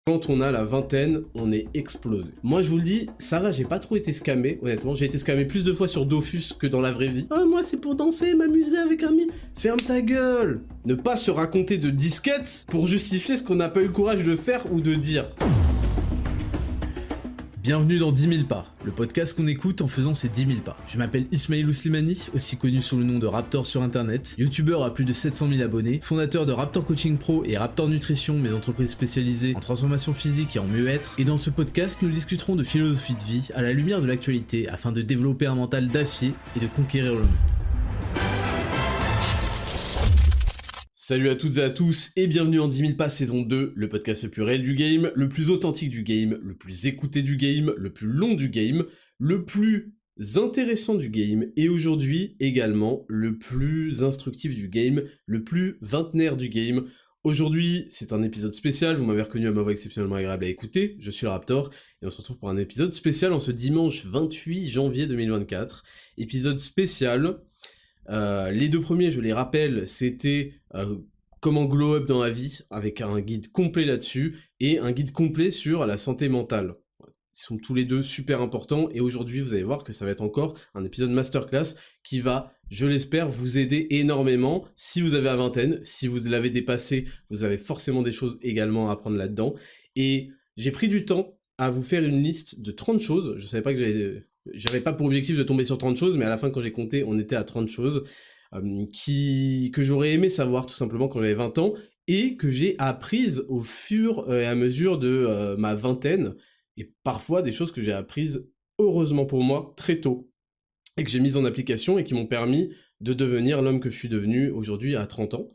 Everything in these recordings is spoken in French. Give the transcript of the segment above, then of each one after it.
Quand on a la vingtaine, on est explosé. Moi je vous le dis, ça va, j'ai pas trop été scammé, honnêtement. J'ai été scammé plus de fois sur Dofus que dans la vraie vie. Ah moi c'est pour danser, m'amuser avec un ami. Ferme ta gueule. Ne pas se raconter de disquettes pour justifier ce qu'on n'a pas eu le courage de faire ou de dire. Bienvenue dans 10 000 pas, le podcast qu'on écoute en faisant ces 10 000 pas. Je m'appelle Ismailou Slimani, aussi connu sous le nom de Raptor sur internet, youtubeur à plus de 700 000 abonnés, fondateur de Raptor Coaching Pro et Raptor Nutrition, mes entreprises spécialisées en transformation physique et en mieux-être. Et dans ce podcast, nous discuterons de philosophie de vie à la lumière de l'actualité afin de développer un mental d'acier et de conquérir le monde. Salut à toutes et à tous et bienvenue en 10 000 pas saison 2, le podcast le plus réel du game, le plus authentique du game, le plus écouté du game, le plus long du game, le plus intéressant du game et aujourd'hui également le plus instructif du game, le plus vingtenaire du game. Aujourd'hui c'est un épisode spécial, vous m'avez reconnu à ma voix exceptionnellement agréable à écouter, je suis le Raptor et on se retrouve pour un épisode spécial en ce dimanche 28 janvier 2024. Épisode spécial. Les deux premiers, je les rappelle, c'était comment glow up dans la vie, avec un guide complet là-dessus, et un guide complet sur la santé mentale. Ils sont tous les deux super importants, et aujourd'hui vous allez voir que ça va être encore un épisode masterclass qui va, je l'espère, vous aider énormément. Si vous avez la vingtaine, si vous l'avez dépassé, vous avez forcément des choses également à apprendre là-dedans. Et j'ai pris du temps à vous faire une liste de 30 choses, je savais pas que j'avais pas pour objectif de tomber sur 30 choses, mais à la fin, quand j'ai compté, on était à 30 choses que j'aurais aimé savoir tout simplement quand j'avais 20 ans et que j'ai apprises au fur et à mesure de ma vingtaine et parfois des choses que j'ai apprises, heureusement pour moi, très tôt et que j'ai mises en application et qui m'ont permis de devenir l'homme que je suis devenu aujourd'hui à 30 ans.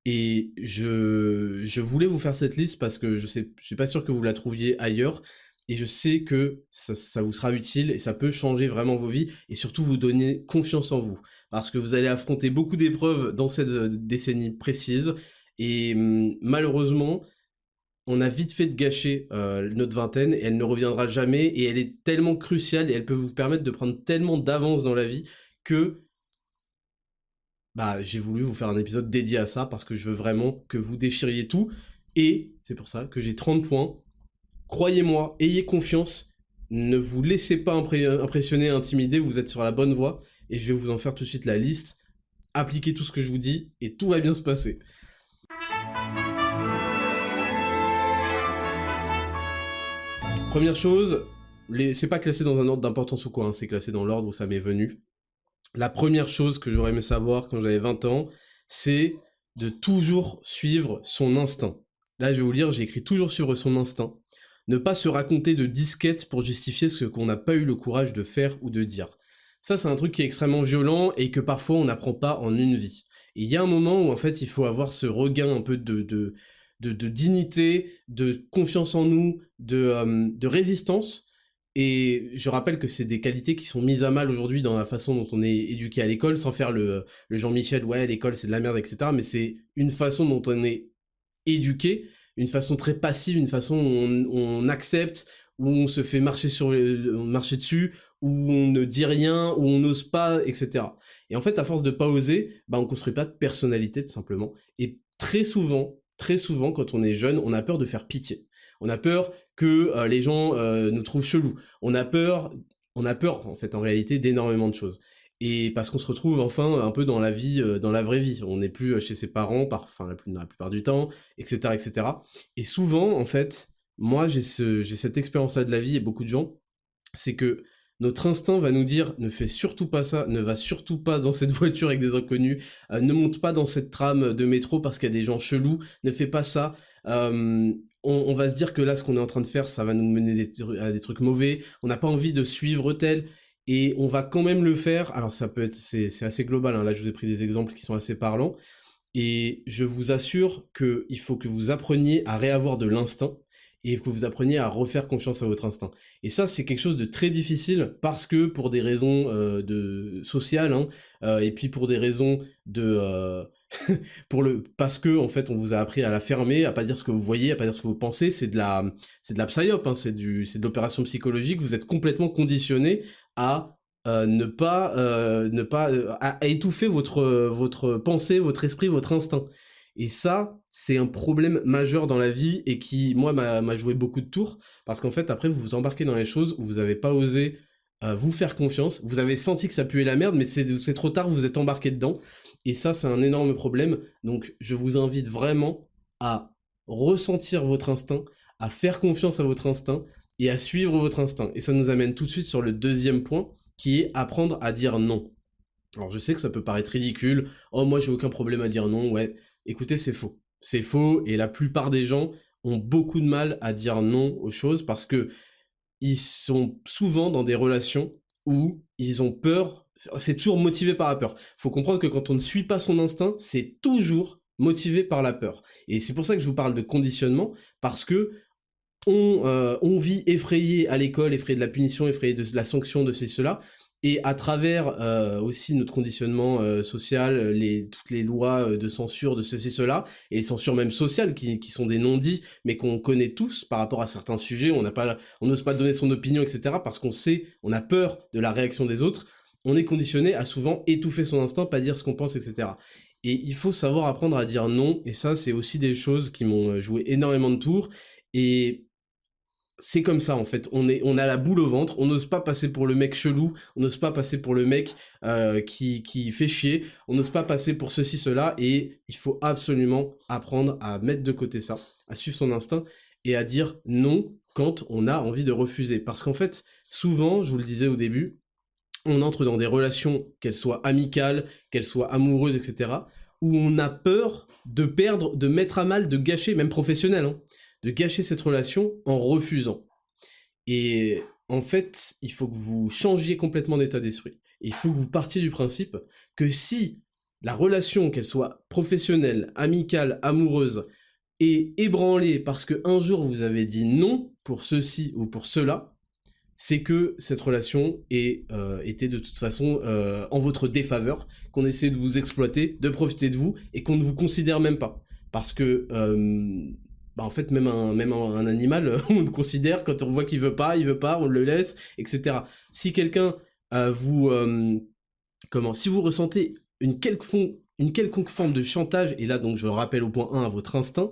Et je voulais vous faire cette liste parce que je suis pas sûr que vous la trouviez ailleurs. Et je sais que ça vous sera utile et ça peut changer vraiment vos vies et surtout vous donner confiance en vous. Parce que vous allez affronter beaucoup d'épreuves dans cette décennie précise et malheureusement, on a vite fait de gâcher notre vingtaine et elle ne reviendra jamais et elle est tellement cruciale et elle peut vous permettre de prendre tellement d'avance dans la vie que j'ai voulu vous faire un épisode dédié à ça parce que je veux vraiment que vous déchiriez tout et c'est pour ça que j'ai 30 points. Croyez-moi, ayez confiance, ne vous laissez pas impressionner, intimider, vous êtes sur la bonne voie, et je vais vous en faire tout de suite la liste. Appliquez tout ce que je vous dis, et tout va bien se passer. Première chose, c'est pas classé dans un ordre d'importance ou quoi, hein, c'est classé dans l'ordre où ça m'est venu. La première chose que j'aurais aimé savoir quand j'avais 20 ans, c'est de toujours suivre son instinct. Là, je vais vous lire, j'ai écrit toujours suivre son instinct. Ne pas se raconter de disquettes pour justifier ce qu'on n'a pas eu le courage de faire ou de dire. Ça, c'est un truc qui est extrêmement violent et que parfois on n'apprend pas en une vie. Et il y a un moment où en fait il faut avoir ce regain un peu de dignité, de confiance en nous, de résistance. Et je rappelle que c'est des qualités qui sont mises à mal aujourd'hui dans la façon dont on est éduqué à l'école, sans faire le Jean-Michel, ouais, l'école c'est de la merde, etc. Mais c'est une façon dont on est éduqué, une façon très passive, une façon où on accepte, où on se fait marcher dessus, où on ne dit rien, où on n'ose pas, etc. Et en fait, à force de pas oser, on construit pas de personnalité, tout simplement. Et très souvent, quand on est jeune, on a peur de faire pitié. On a peur que les gens nous trouvent chelous. On a peur, en fait, en réalité, d'énormément de choses. Et parce qu'on se retrouve enfin un peu dans la vie, dans la vraie vie. On n'est plus chez ses parents, la plupart du temps, etc., etc. Et souvent, en fait, moi, j'ai cette expérience-là de la vie et beaucoup de gens, c'est que notre instinct va nous dire ne fais surtout pas ça, ne va surtout pas dans cette voiture avec des inconnus, ne monte pas dans cette tram de métro parce qu'il y a des gens chelous, ne fais pas ça. On va se dire que là, ce qu'on est en train de faire, ça va nous mener à des trucs mauvais. On n'a pas envie de suivre tel. Et on va quand même le faire, alors ça peut être, c'est assez global, hein. Là je vous ai pris des exemples qui sont assez parlants, et je vous assure qu'il faut que vous appreniez à réavoir de l'instinct, et que vous appreniez à refaire confiance à votre instinct. Et ça c'est quelque chose de très difficile, parce que pour des raisons sociales, hein, et puis pour des raisons de... parce que en fait on vous a appris à la fermer, à pas dire ce que vous voyez, à pas dire ce que vous pensez, c'est de la psyop, hein, c'est de l'opération psychologique, vous êtes complètement conditionné à à étouffer votre pensée, votre esprit, votre instinct. Et ça, c'est un problème majeur dans la vie et qui, moi, m'a joué beaucoup de tours. Parce qu'en fait, après, vous vous embarquez dans les choses où vous n'avez pas osé vous faire confiance. Vous avez senti que ça puait la merde, mais c'est trop tard, vous vous êtes embarqué dedans. Et ça, c'est un énorme problème. Donc, je vous invite vraiment à ressentir votre instinct, à faire confiance à votre instinct et à suivre votre instinct. Et ça nous amène tout de suite sur le deuxième point, qui est apprendre à dire non. Alors je sais que ça peut paraître ridicule, oh moi j'ai aucun problème à dire non, ouais, écoutez c'est faux. C'est faux et la plupart des gens ont beaucoup de mal à dire non aux choses parce que ils sont souvent dans des relations où ils ont peur, c'est toujours motivé par la peur. Faut comprendre que quand on ne suit pas son instinct, c'est toujours motivé par la peur. Et c'est pour ça que je vous parle de conditionnement, parce que on vit effrayé à l'école, effrayé de la punition, effrayé de la sanction, de cela, et à travers aussi notre conditionnement social, toutes les lois de censure de ceci, cela, et les censures même sociales qui sont des non-dits, mais qu'on connaît tous par rapport à certains sujets, on n'ose pas donner son opinion, etc., parce qu'on sait, on a peur de la réaction des autres, on est conditionné à souvent étouffer son instinct, pas dire ce qu'on pense, etc. Et il faut savoir apprendre à dire non, et ça, c'est aussi des choses qui m'ont joué énormément de tours, et c'est comme ça en fait, on a la boule au ventre, on n'ose pas passer pour le mec chelou, on n'ose pas passer pour le mec qui fait chier, on n'ose pas passer pour ceci, cela, et il faut absolument apprendre à mettre de côté ça, à suivre son instinct, et à dire non quand on a envie de refuser. Parce qu'en fait, souvent, je vous le disais au début, on entre dans des relations, qu'elles soient amicales, qu'elles soient amoureuses, etc., où on a peur de perdre, de mettre à mal, de gâcher, même professionnel, hein, de gâcher cette relation en refusant. Et en fait, il faut que vous changiez complètement d'état d'esprit. Et il faut que vous partiez du principe que si la relation, qu'elle soit professionnelle, amicale, amoureuse, est ébranlée parce qu'un jour vous avez dit non pour ceci ou pour cela, c'est que cette relation était de toute façon en votre défaveur, qu'on essaie de vous exploiter, de profiter de vous, et qu'on ne vous considère même pas. Parce que, en fait, même un animal, on le considère, quand on voit qu'il veut pas, on le laisse, etc. Si quelqu'un si vous ressentez une quelconque forme de chantage, et là donc je rappelle au point 1 à votre instinct,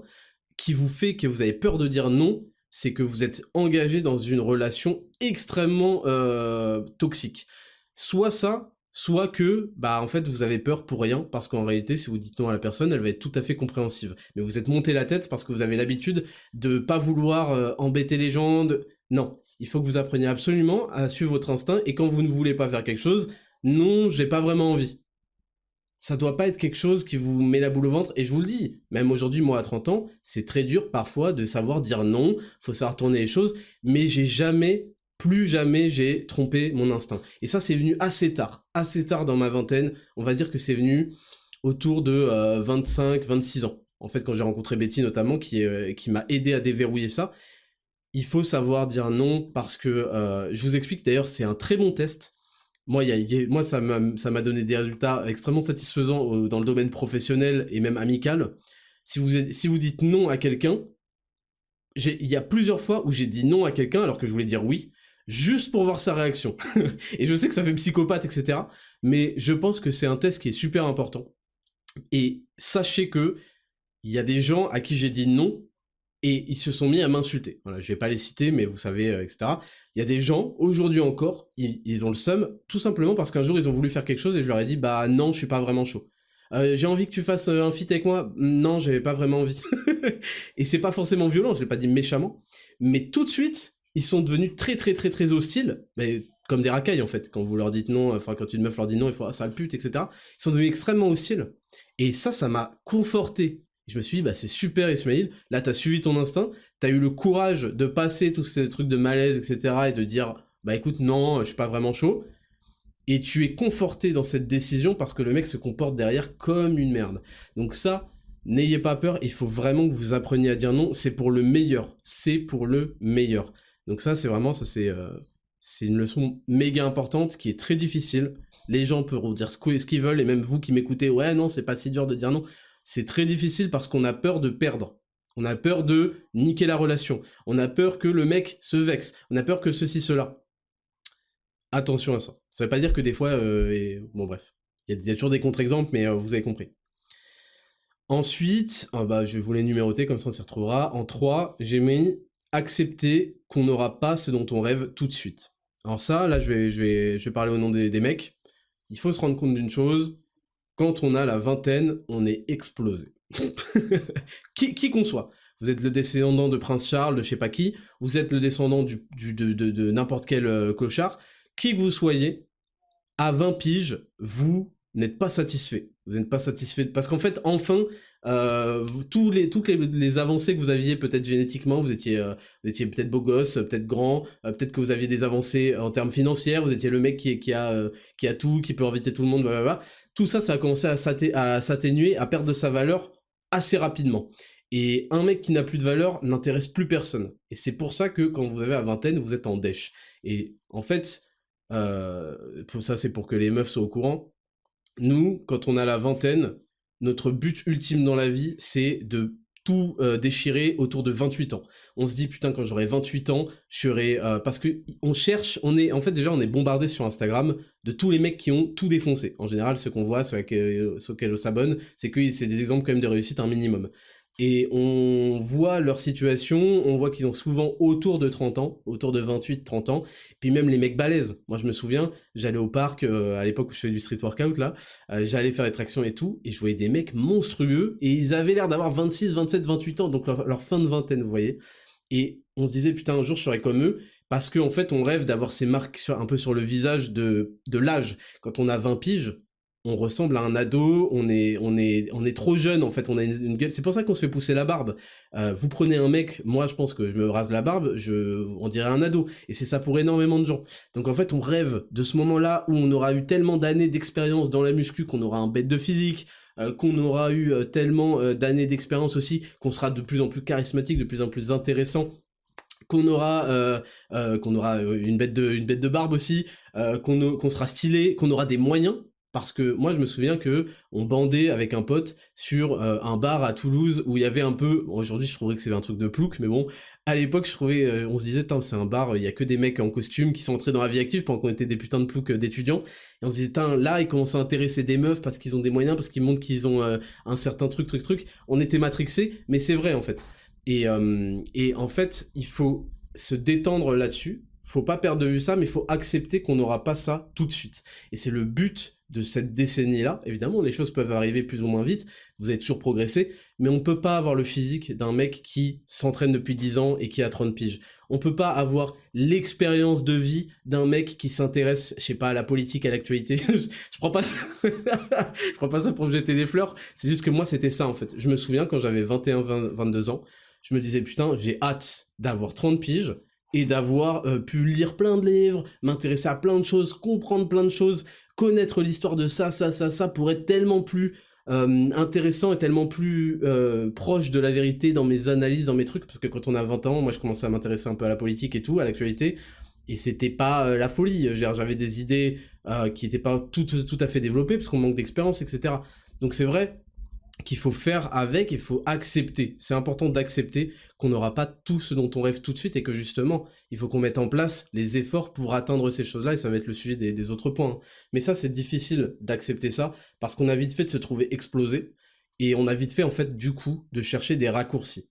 qui vous fait que vous avez peur de dire non, c'est que vous êtes engagé dans une relation extrêmement toxique. Soit ça, soit que, en fait, vous avez peur pour rien, parce qu'en réalité, si vous dites non à la personne, elle va être tout à fait compréhensive. Mais vous êtes monté la tête parce que vous avez l'habitude de pas vouloir embêter les gens. Non, il faut que vous appreniez absolument à suivre votre instinct, et quand vous ne voulez pas faire quelque chose, non, j'ai pas vraiment envie. Ça doit pas être quelque chose qui vous met la boule au ventre, et je vous le dis, même aujourd'hui, moi à 30 ans, c'est très dur parfois de savoir dire non, faut savoir tourner les choses, mais plus jamais j'ai trompé mon instinct. Et ça, c'est venu assez tard dans ma vingtaine, on va dire que c'est venu autour de 25, 26 ans. En fait, quand j'ai rencontré Betty notamment, qui m'a aidé à déverrouiller ça, il faut savoir dire non, parce que, je vous explique d'ailleurs, c'est un très bon test. Moi, moi ça m'a donné des résultats extrêmement satisfaisants dans le domaine professionnel et même amical. Si vous dites non à quelqu'un, il y a plusieurs fois où j'ai dit non à quelqu'un alors que je voulais dire oui, juste pour voir sa réaction. Et je sais que ça fait psychopathe, etc. Mais je pense que c'est un test qui est super important. Et sachez que il y a des gens à qui j'ai dit non, et ils se sont mis à m'insulter. Voilà, je vais pas les citer, mais vous savez, etc. Il y a des gens, aujourd'hui encore, ils ont le seum, tout simplement parce qu'un jour, ils ont voulu faire quelque chose et je leur ai dit, non, je suis pas vraiment chaud. J'ai envie que tu fasses un feat avec moi. Non, j'avais pas vraiment envie. Et c'est pas forcément violent, je l'ai pas dit méchamment, mais tout de suite, ils sont devenus très très très très hostiles, mais comme des racailles en fait, quand vous leur dites non, enfin quand une meuf leur dit non, il faut sale pute, etc. Ils sont devenus extrêmement hostiles. Et ça m'a conforté. Je me suis dit, c'est super Ismaël, là t'as suivi ton instinct, t'as eu le courage de passer tous ces trucs de malaise, etc. et de dire, écoute, non, je suis pas vraiment chaud. Et tu es conforté dans cette décision parce que le mec se comporte derrière comme une merde. Donc ça, n'ayez pas peur, il faut vraiment que vous appreniez à dire non, c'est pour le meilleur, c'est pour le meilleur. Donc ça, c'est vraiment, c'est une leçon méga importante qui est très difficile. Les gens peuvent vous dire ce qu'ils veulent, et même vous qui m'écoutez, ouais, non, c'est pas si dur de dire non. C'est très difficile parce qu'on a peur de perdre. On a peur de niquer la relation. On a peur que le mec se vexe. On a peur que ceci, cela. Attention à ça. Ça veut pas dire que des fois... bon bref. Il y a toujours des contre-exemples, mais vous avez compris. Ensuite, je vais vous les numéroter, comme ça on s'y retrouvera. En 3, j'ai mis accepter qu'on n'aura pas ce dont on rêve tout de suite. Alors ça, là, je vais parler au nom des mecs. Il faut se rendre compte d'une chose, quand on a la vingtaine, on est explosé. Qui qu'on soit. Vous êtes le descendant de Prince Charles, de je sais pas qui, vous êtes le descendant de n'importe quel clochard, qui que vous soyez, à 20 piges, vous n'êtes pas satisfait. Vous n'êtes pas satisfait parce qu'en fait, enfin, toutes les avancées que vous aviez peut-être génétiquement, vous étiez peut-être beau gosse, peut-être grand, peut-être que vous aviez des avancées en termes financiers, vous étiez le mec qui a tout, qui peut inviter tout le monde, blablabla. Tout ça, ça a commencé à s'atténuer, à perdre de sa valeur assez rapidement. Et un mec qui n'a plus de valeur n'intéresse plus personne. Et c'est pour ça que quand vous avez la vingtaine, vous êtes en dèche. Et en fait, ça c'est pour que les meufs soient au courant. Nous, quand on a la vingtaine, notre but ultime dans la vie, c'est de tout déchirer autour de 28 ans. On se dit, putain, quand j'aurai 28 ans, je serai... parce que on cherche, en fait, déjà, on est bombardé sur Instagram de tous les mecs qui ont tout défoncé. En général, ce qu'on voit, ceux auxquels on s'abonne, c'est que c'est des exemples quand même de réussite un minimum. Et on voit leur situation, on voit qu'ils ont souvent autour de 30 ans, autour de 28-30 ans, puis même les mecs balèzes. Moi je me souviens, j'allais au parc, à l'époque où je faisais du street workout là, j'allais faire des tractions et tout, et je voyais des mecs monstrueux, et ils avaient l'air d'avoir 26, 27, 28 ans, donc leur fin de vingtaine, vous voyez. Et on se disait, putain, un jour je serai comme eux, parce qu'en fait on rêve d'avoir ces marques un peu sur le visage de l'âge. Quand on a 20 piges, on ressemble à un ado, on est trop jeune en fait, on a une gueule. C'est pour ça qu'on se fait pousser la barbe. Vous prenez un mec, moi je pense que je me rase la barbe, on dirait un ado. Et c'est ça pour énormément de gens. Donc en fait, on rêve de ce moment-là où on aura eu tellement d'années d'expérience dans la muscu, qu'on aura un bête de physique, qu'on aura eu tellement d'années d'expérience aussi, qu'on sera de plus en plus charismatique, de plus en plus intéressant, qu'on aura une bête de barbe aussi, qu'on sera stylé, qu'on aura des moyens. Parce que moi je me souviens que on bandait avec un pote sur un bar à Toulouse où il y avait un peu, bon, aujourd'hui je trouverais que c'est un truc de plouc, mais bon, à l'époque je trouvais, on se disait, c'est un bar, il y a que des mecs en costume qui sont entrés dans la vie active pendant qu'on était des putains de ploucs d'étudiants, et on se disait, là ils commencent à intéresser des meufs parce qu'ils ont des moyens, parce qu'ils montrent qu'ils ont un certain truc, on était matrixés, mais c'est vrai en fait. Et en fait, il faut se détendre là-dessus. Faut pas perdre de vue ça, mais il faut accepter qu'on n'aura pas ça tout de suite. Et c'est le but de cette décennie-là. Évidemment, les choses peuvent arriver plus ou moins vite, vous avez toujours progressé, mais on peut pas avoir le physique d'un mec qui s'entraîne depuis 10 ans et qui a 30 piges. On peut pas avoir l'expérience de vie d'un mec qui s'intéresse, je sais pas, à la politique, à l'actualité. je prends pas ça... je prends pas ça pour me jeter des fleurs, c'est juste que moi c'était ça en fait. Je me souviens quand j'avais 21, 22 ans, je me disais putain, j'ai hâte d'avoir 30 piges et d'avoir pu lire plein de livres, m'intéresser à plein de choses, comprendre plein de choses, connaître l'histoire de ça, pour être tellement plus intéressant et tellement plus proche de la vérité dans mes analyses, dans mes trucs, parce que quand on a 20 ans, moi je commençais à m'intéresser un peu à la politique et tout, à l'actualité, et c'était pas la folie, j'avais des idées qui étaient pas tout à fait développées, parce qu'on manque d'expérience, etc. Donc c'est vrai qu'il faut faire avec, il faut accepter. C'est important d'accepter qu'on n'aura pas tout ce dont on rêve tout de suite et que justement, il faut qu'on mette en place les efforts pour atteindre ces choses-là et ça va être le sujet des autres points. Hein. Mais ça, c'est difficile d'accepter ça parce qu'on a vite fait de se trouver explosé et on a vite fait en fait du coup de chercher des raccourcis.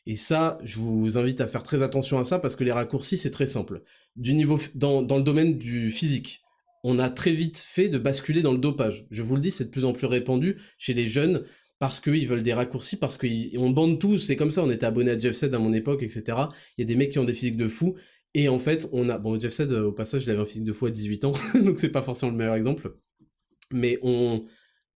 Et ça, je vous invite à faire très attention à ça parce que les raccourcis, c'est très simple. Dans le domaine du physique, on a très vite fait de basculer dans le dopage. Je vous le dis, c'est de plus en plus répandu chez les jeunes parce qu'ils veulent des raccourcis, parce qu'on bande tous, c'est comme ça, on était abonné à Jeff Sed à mon époque, etc. Il y a des mecs qui ont des physiques de fou, et en fait, bon, Jeff Sed, au passage, il avait un physique de fou à 18 ans, donc c'est pas forcément le meilleur exemple, mais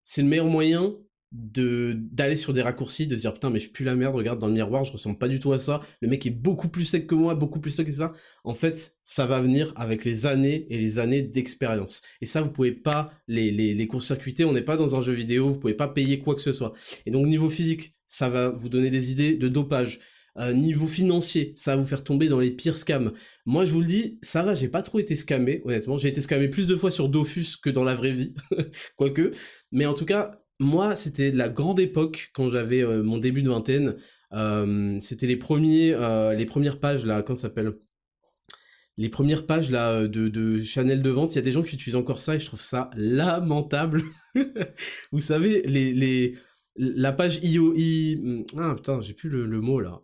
c'est le meilleur moyen d'aller sur des raccourcis, de se dire putain mais je pue la merde, regarde dans le miroir, je ressemble pas du tout à ça, le mec est beaucoup plus sec que moi, beaucoup plus stock et ça. En fait, ça va venir avec les années et les années d'expérience. Et ça, vous pouvez pas les court-circuiter, on n'est pas dans un jeu vidéo, vous pouvez pas payer quoi que ce soit. Et donc niveau physique, ça va vous donner des idées de dopage. Niveau financier, ça va vous faire tomber dans les pires scams. Moi, je vous le dis, ça va, j'ai pas trop été scammé, honnêtement. J'ai été scammé plus de fois sur Dofus que dans la vraie vie, quoique. Mais en tout cas, moi, c'était la grande époque, quand j'avais mon début de vingtaine. C'était les premières pages, là, comment ça s'appelle ? Les premières pages, là, de Chanel de vente. Il y a des gens qui utilisent encore ça, et je trouve ça lamentable. Vous savez, la page ah putain, j'ai plus le mot là.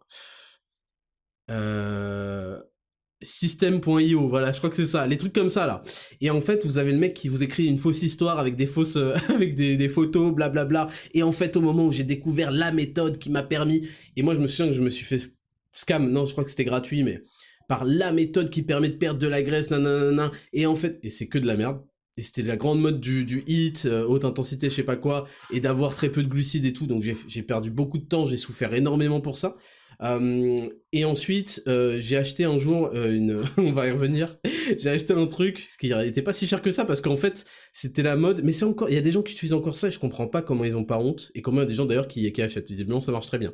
System.io, voilà, je crois que c'est ça, les trucs comme ça là. Et en fait, vous avez le mec qui vous écrit une fausse histoire avec des fausses, avec des photos, blablabla. Et en fait, au moment où j'ai découvert la méthode qui m'a permis, et moi je me souviens que je me suis fait scam, non, je crois que c'était gratuit, mais par la méthode qui permet de perdre de la graisse, nanana. Et en fait, et c'est que de la merde. Et c'était la grande mode du HIIT, haute intensité, je sais pas quoi, et d'avoir très peu de glucides et tout. Donc j'ai perdu beaucoup de temps, j'ai souffert énormément pour ça. Et ensuite, j'ai acheté un jour on va y revenir. J'ai acheté un truc, ce qui était pas si cher que ça, parce qu'en fait, c'était la mode. Mais c'est encore, il y a des gens qui utilisent encore ça, et je comprends pas comment ils ont pas honte, et comment il y a des gens d'ailleurs qui achètent. Visiblement, ça marche très bien.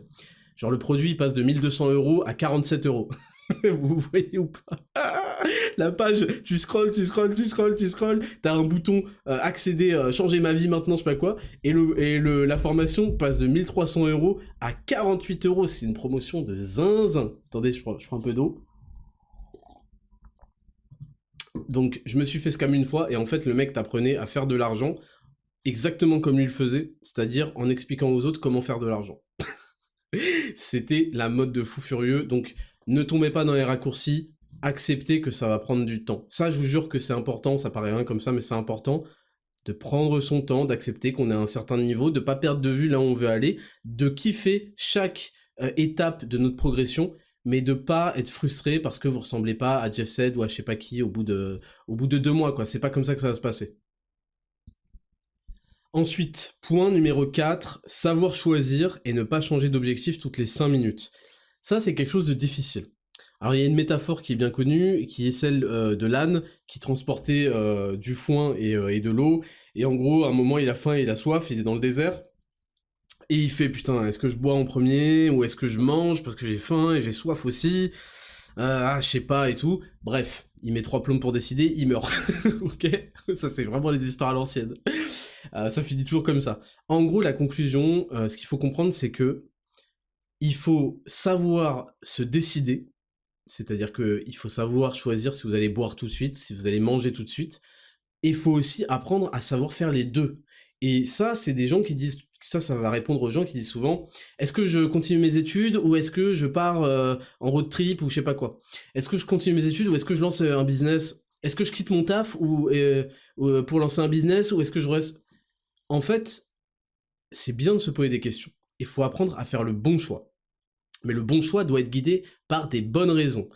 Genre le produit, il passe de 1200 € à 47 €. Vous voyez ou pas? La page, tu scrolles, t'as un bouton accéder, changer ma vie maintenant, je sais pas quoi, et la formation passe de 1300 € à 48 €. C'est une promotion de zinzin. Attendez, je prends un peu d'eau. Donc, je me suis fait scam une fois, et en fait, le mec t'apprenait à faire de l'argent exactement comme lui le faisait, c'est-à-dire en expliquant aux autres comment faire de l'argent. C'était la mode de fou furieux, donc ne tombez pas dans les raccourcis, acceptez que ça va prendre du temps. Ça, je vous jure que c'est important, ça paraît rien comme ça, mais c'est important de prendre son temps, d'accepter qu'on est à un certain niveau, de pas perdre de vue là où on veut aller, de kiffer chaque étape de notre progression, mais de pas être frustré parce que vous ressemblez pas à Jeff Sed ou à je sais pas qui au bout de 2 mois, quoi. C'est pas comme ça que ça va se passer. Ensuite, point numéro 4, savoir choisir et ne pas changer d'objectif toutes les 5 minutes. Ça, c'est quelque chose de difficile. Alors, il y a une métaphore qui est bien connue, qui est celle de l'âne qui transportait du foin et de l'eau. Et en gros, à un moment, il a faim, il a soif, il est dans le désert. Et il fait, putain, est-ce que je bois en premier ou est-ce que je mange parce que j'ai faim et j'ai soif aussi? Je sais pas et tout. Bref, il met 3 plombes pour décider, il meurt. Ok? Ça, c'est vraiment les histoires à l'ancienne. Ça finit toujours comme ça. En gros, la conclusion, ce qu'il faut comprendre, c'est que il faut savoir se décider, c'est-à-dire qu'il faut savoir choisir si vous allez boire tout de suite, si vous allez manger tout de suite, et il faut aussi apprendre à savoir faire les deux. Et ça, c'est des gens qui disent, ça va répondre aux gens qui disent souvent, est-ce que je continue mes études ou est-ce que je pars en road trip ou je sais pas quoi? Est-ce que je continue mes études ou est-ce que je lance un business? Est-ce que je quitte mon taf ou pour lancer un business ou est-ce que je reste... En fait, c'est bien de se poser des questions. Il faut apprendre à faire le bon choix. Mais le bon choix doit être guidé par des bonnes raisons.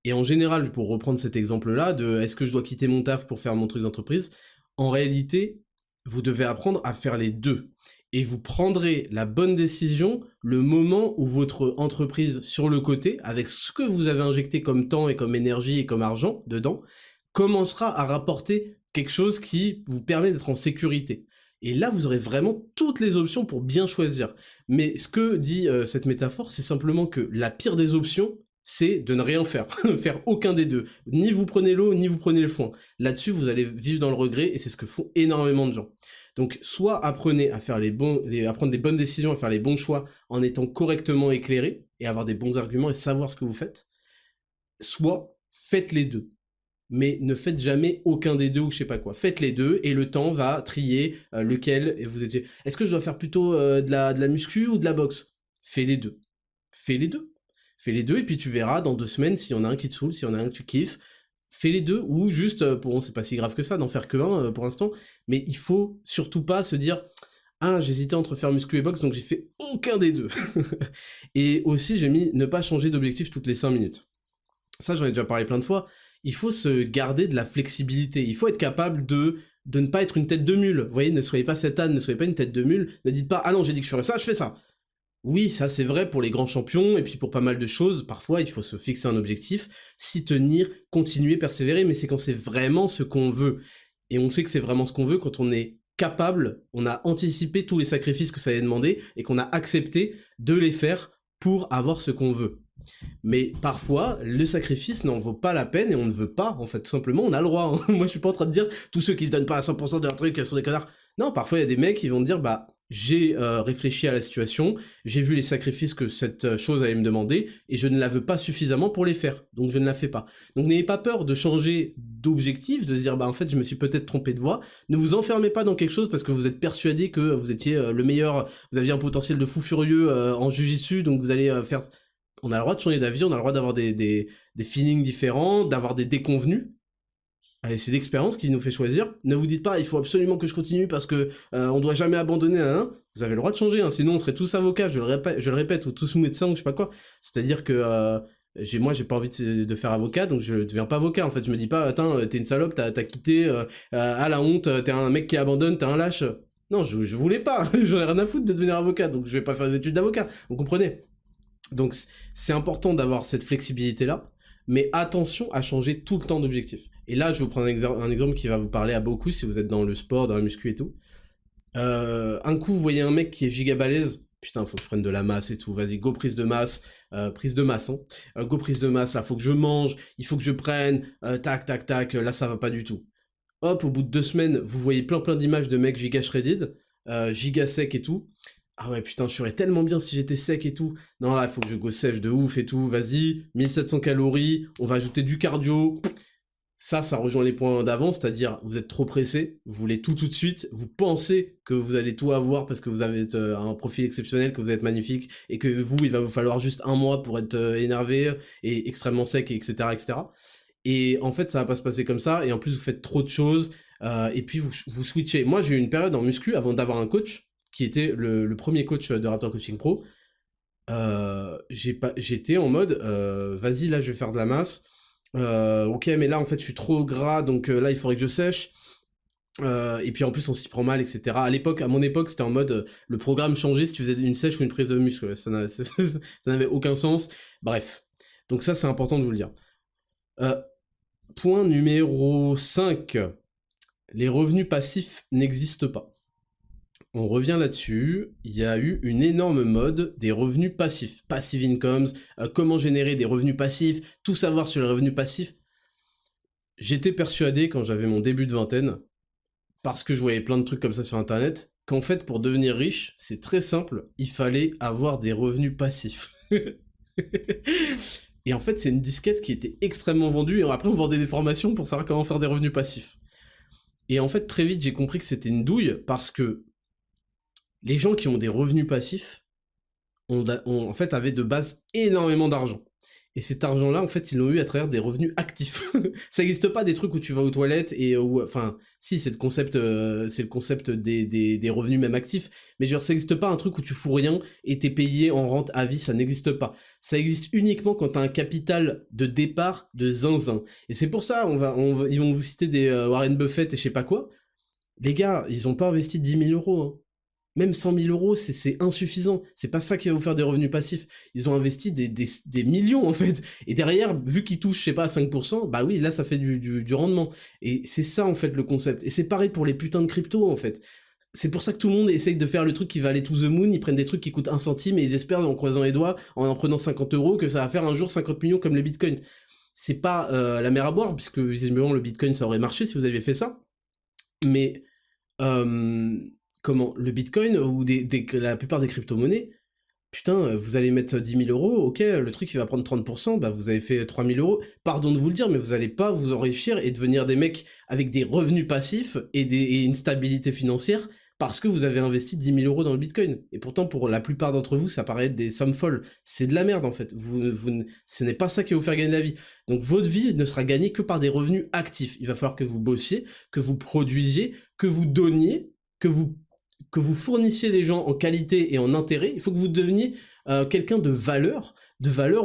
Et en général, pour reprendre cet exemple-là, de est-ce que je dois quitter mon taf pour faire mon truc d'entreprise, en réalité, vous devez apprendre à faire les deux. Et vous prendrez la bonne décision le moment où votre entreprise sur le côté, avec ce que vous avez injecté comme temps et comme énergie et comme argent dedans, commencera à rapporter quelque chose qui vous permet d'être en sécurité. Et là, vous aurez vraiment toutes les options pour bien choisir. Mais ce que dit cette métaphore, c'est simplement que la pire des options, c'est de ne rien faire. Faire aucun des deux. Ni vous prenez l'eau, ni vous prenez le foin. Là-dessus, vous allez vivre dans le regret, et c'est ce que font énormément de gens. Donc, soit apprenez à faire à prendre des bonnes décisions, à faire les bons choix, en étant correctement éclairé, et avoir des bons arguments, et savoir ce que vous faites. Soit, faites les deux. Mais ne faites jamais aucun des deux ou je sais pas quoi. Faites les deux et le temps va trier lequel et vous étiez. Est-ce que je dois faire plutôt de la muscu ou de la boxe? Fais les deux. Fais les deux. Fais les deux et puis tu verras dans 2 semaines s'il y en a un qui te saoule, s'il y en a un que tu kiffes. Fais les deux ou juste, bon c'est pas si grave que ça d'en faire que un pour l'instant, mais il faut surtout pas se dire j'hésitais entre faire muscu et boxe donc j'ai fait aucun des deux. Et aussi j'ai mis ne pas changer d'objectif toutes les 5 minutes. Ça j'en ai déjà parlé plein de fois. Il faut se garder de la flexibilité. Il faut être capable de ne pas être une tête de mule. Vous voyez, ne soyez pas cet âne, ne soyez pas une tête de mule. Ne dites pas, ah non, j'ai dit que je ferais ça, je fais ça. Oui, ça c'est vrai pour les grands champions, et puis pour pas mal de choses. Parfois, il faut se fixer un objectif, s'y tenir, continuer, persévérer, mais c'est quand c'est vraiment ce qu'on veut. Et on sait que c'est vraiment ce qu'on veut quand on est capable, on a anticipé tous les sacrifices que ça allait demander, et qu'on a accepté de les faire pour avoir ce qu'on veut. Mais parfois, le sacrifice n'en vaut pas la peine et on ne veut pas, en fait, tout simplement, on a le droit. Hein. Moi, je suis pas en train de dire tous ceux qui se donnent pas à 100% de leur truc sont des connards. Non, parfois, il y a des mecs qui vont dire, bah, j'ai réfléchi à la situation, j'ai vu les sacrifices que cette chose allait me demander, et je ne la veux pas suffisamment pour les faire, donc je ne la fais pas. Donc n'ayez pas peur de changer d'objectif, de se dire, bah en fait, je me suis peut-être trompé de voie, ne vous enfermez pas dans quelque chose parce que vous êtes persuadé que vous étiez le meilleur, vous aviez un potentiel de fou furieux en jujitsu, donc vous allez faire... On a le droit de changer d'avis, on a le droit d'avoir des feelings différents, d'avoir des déconvenus. Allez, c'est l'expérience qui nous fait choisir. Ne vous dites pas, il faut absolument que je continue parce que on doit jamais abandonner. Hein. Vous avez le droit de changer, hein, sinon on serait tous avocats. Je le répète, ou tous médecins ou je sais pas quoi. C'est-à-dire que moi, j'ai pas envie de faire avocat, donc je deviens pas avocat. En fait, je me dis pas, attends, t'es une salope, t'as quitté à la honte, t'es un mec qui abandonne, t'es un lâche. Non, je voulais pas. J'en ai rien à foutre de devenir avocat, donc je vais pas faire des études d'avocat. Vous comprenez? Donc c'est important d'avoir cette flexibilité-là, mais attention à changer tout le temps d'objectif. Et là, je vais vous prendre un exemple qui va vous parler à beaucoup si vous êtes dans le sport, dans la muscu et tout. Un coup, vous voyez un mec qui est giga balèze, putain, faut que je prenne de la masse et tout, vas-y, go prise de masse, hein. Go prise de masse, là, faut que je mange, il faut que je prenne, tac, tac, tac, là, ça va pas du tout. Hop, au bout de 2 semaines, vous voyez plein d'images de mecs giga shredded, giga sec et tout. Ah ouais, putain, je serais tellement bien si j'étais sec et tout. Non, là, il faut que je go sèche de ouf et tout. Vas-y, 1700 calories, on va ajouter du cardio. Ça rejoint les points d'avant, c'est-à-dire, vous êtes trop pressé, vous voulez tout de suite, vous pensez que vous allez tout avoir parce que vous avez un profil exceptionnel, que vous êtes magnifique, et que vous, il va vous falloir juste 1 mois pour être énervé et extrêmement sec, etc., etc. Et en fait, ça va pas se passer comme ça, et en plus, vous faites trop de choses, et puis vous switchez. Moi, j'ai eu une période en muscu avant d'avoir un coach, qui était le premier coach de Raptor Coaching Pro. J'étais en mode, vas-y, là, je vais faire de la masse. Ok, mais là, en fait, je suis trop gras, donc là, il faudrait que je sèche. Et puis en plus, on s'y prend mal, etc. À mon époque, c'était en mode, le programme changeait si tu faisais une sèche ou une prise de muscle. Ça n'avait aucun sens. Bref. Donc ça, c'est important de vous le dire. Point numéro 5. Les revenus passifs n'existent pas. On revient là-dessus, il y a eu une énorme mode des revenus passifs, passive incomes, comment générer des revenus passifs, tout savoir sur les revenus passifs. J'étais persuadé quand j'avais mon début de vingtaine, parce que je voyais plein de trucs comme ça sur internet, qu'en fait pour devenir riche, c'est très simple, il fallait avoir des revenus passifs. Et en fait c'est une disquette qui était extrêmement vendue, et après on vendait des formations pour savoir comment faire des revenus passifs. Et en fait très vite j'ai compris que c'était une douille, parce que les gens qui ont des revenus passifs en fait avaient de base énormément d'argent. Et cet argent-là, en fait, ils l'ont eu à travers des revenus actifs. Ça n'existe pas des trucs où tu vas aux toilettes et enfin, si, c'est le concept des revenus même actifs, mais genre, ça n'existe pas un truc où tu fous rien et t'es payé en rente à vie, ça n'existe pas. Ça existe uniquement quand t'as un capital de départ de zinzin. Et c'est pour ça, ils vont vous citer des Warren Buffett et je sais pas quoi. Les gars, ils ont pas investi 10 000 euros, hein. Même 100 000 euros, c'est insuffisant. C'est pas ça qui va vous faire des revenus passifs. Ils ont investi des millions, en fait. Et derrière, vu qu'ils touchent, je sais pas, à 5%, bah oui, là, ça fait du rendement. Et c'est ça, en fait, le concept. Et c'est pareil pour les putains de cryptos, en fait. C'est pour ça que tout le monde essaye de faire le truc qui va aller to the moon. Ils prennent des trucs qui coûtent 1 centime et ils espèrent, en croisant les doigts, en prenant 50 euros, que ça va faire un jour 50 millions comme le Bitcoin. C'est pas la mer à boire, puisque visiblement, le Bitcoin, ça aurait marché si vous aviez fait ça. Mais... comment, le Bitcoin ou la plupart des crypto-monnaies, putain, vous allez mettre 10 000 euros, ok, le truc il va prendre 30%, bah vous avez fait 3 000 euros, pardon de vous le dire, mais vous allez pas vous enrichir et devenir des mecs avec des revenus passifs et une stabilité financière parce que vous avez investi 10 000 euros dans le Bitcoin. Et pourtant, pour la plupart d'entre vous, ça paraît être des sommes folles. C'est de la merde, en fait. Ce n'est pas ça qui va vous faire gagner la vie. Donc, votre vie ne sera gagnée que par des revenus actifs. Il va falloir que vous bossiez, que vous produisiez, que vous donniez, que vous fournissiez les gens en qualité et en intérêt. Il faut que vous deveniez quelqu'un de valeur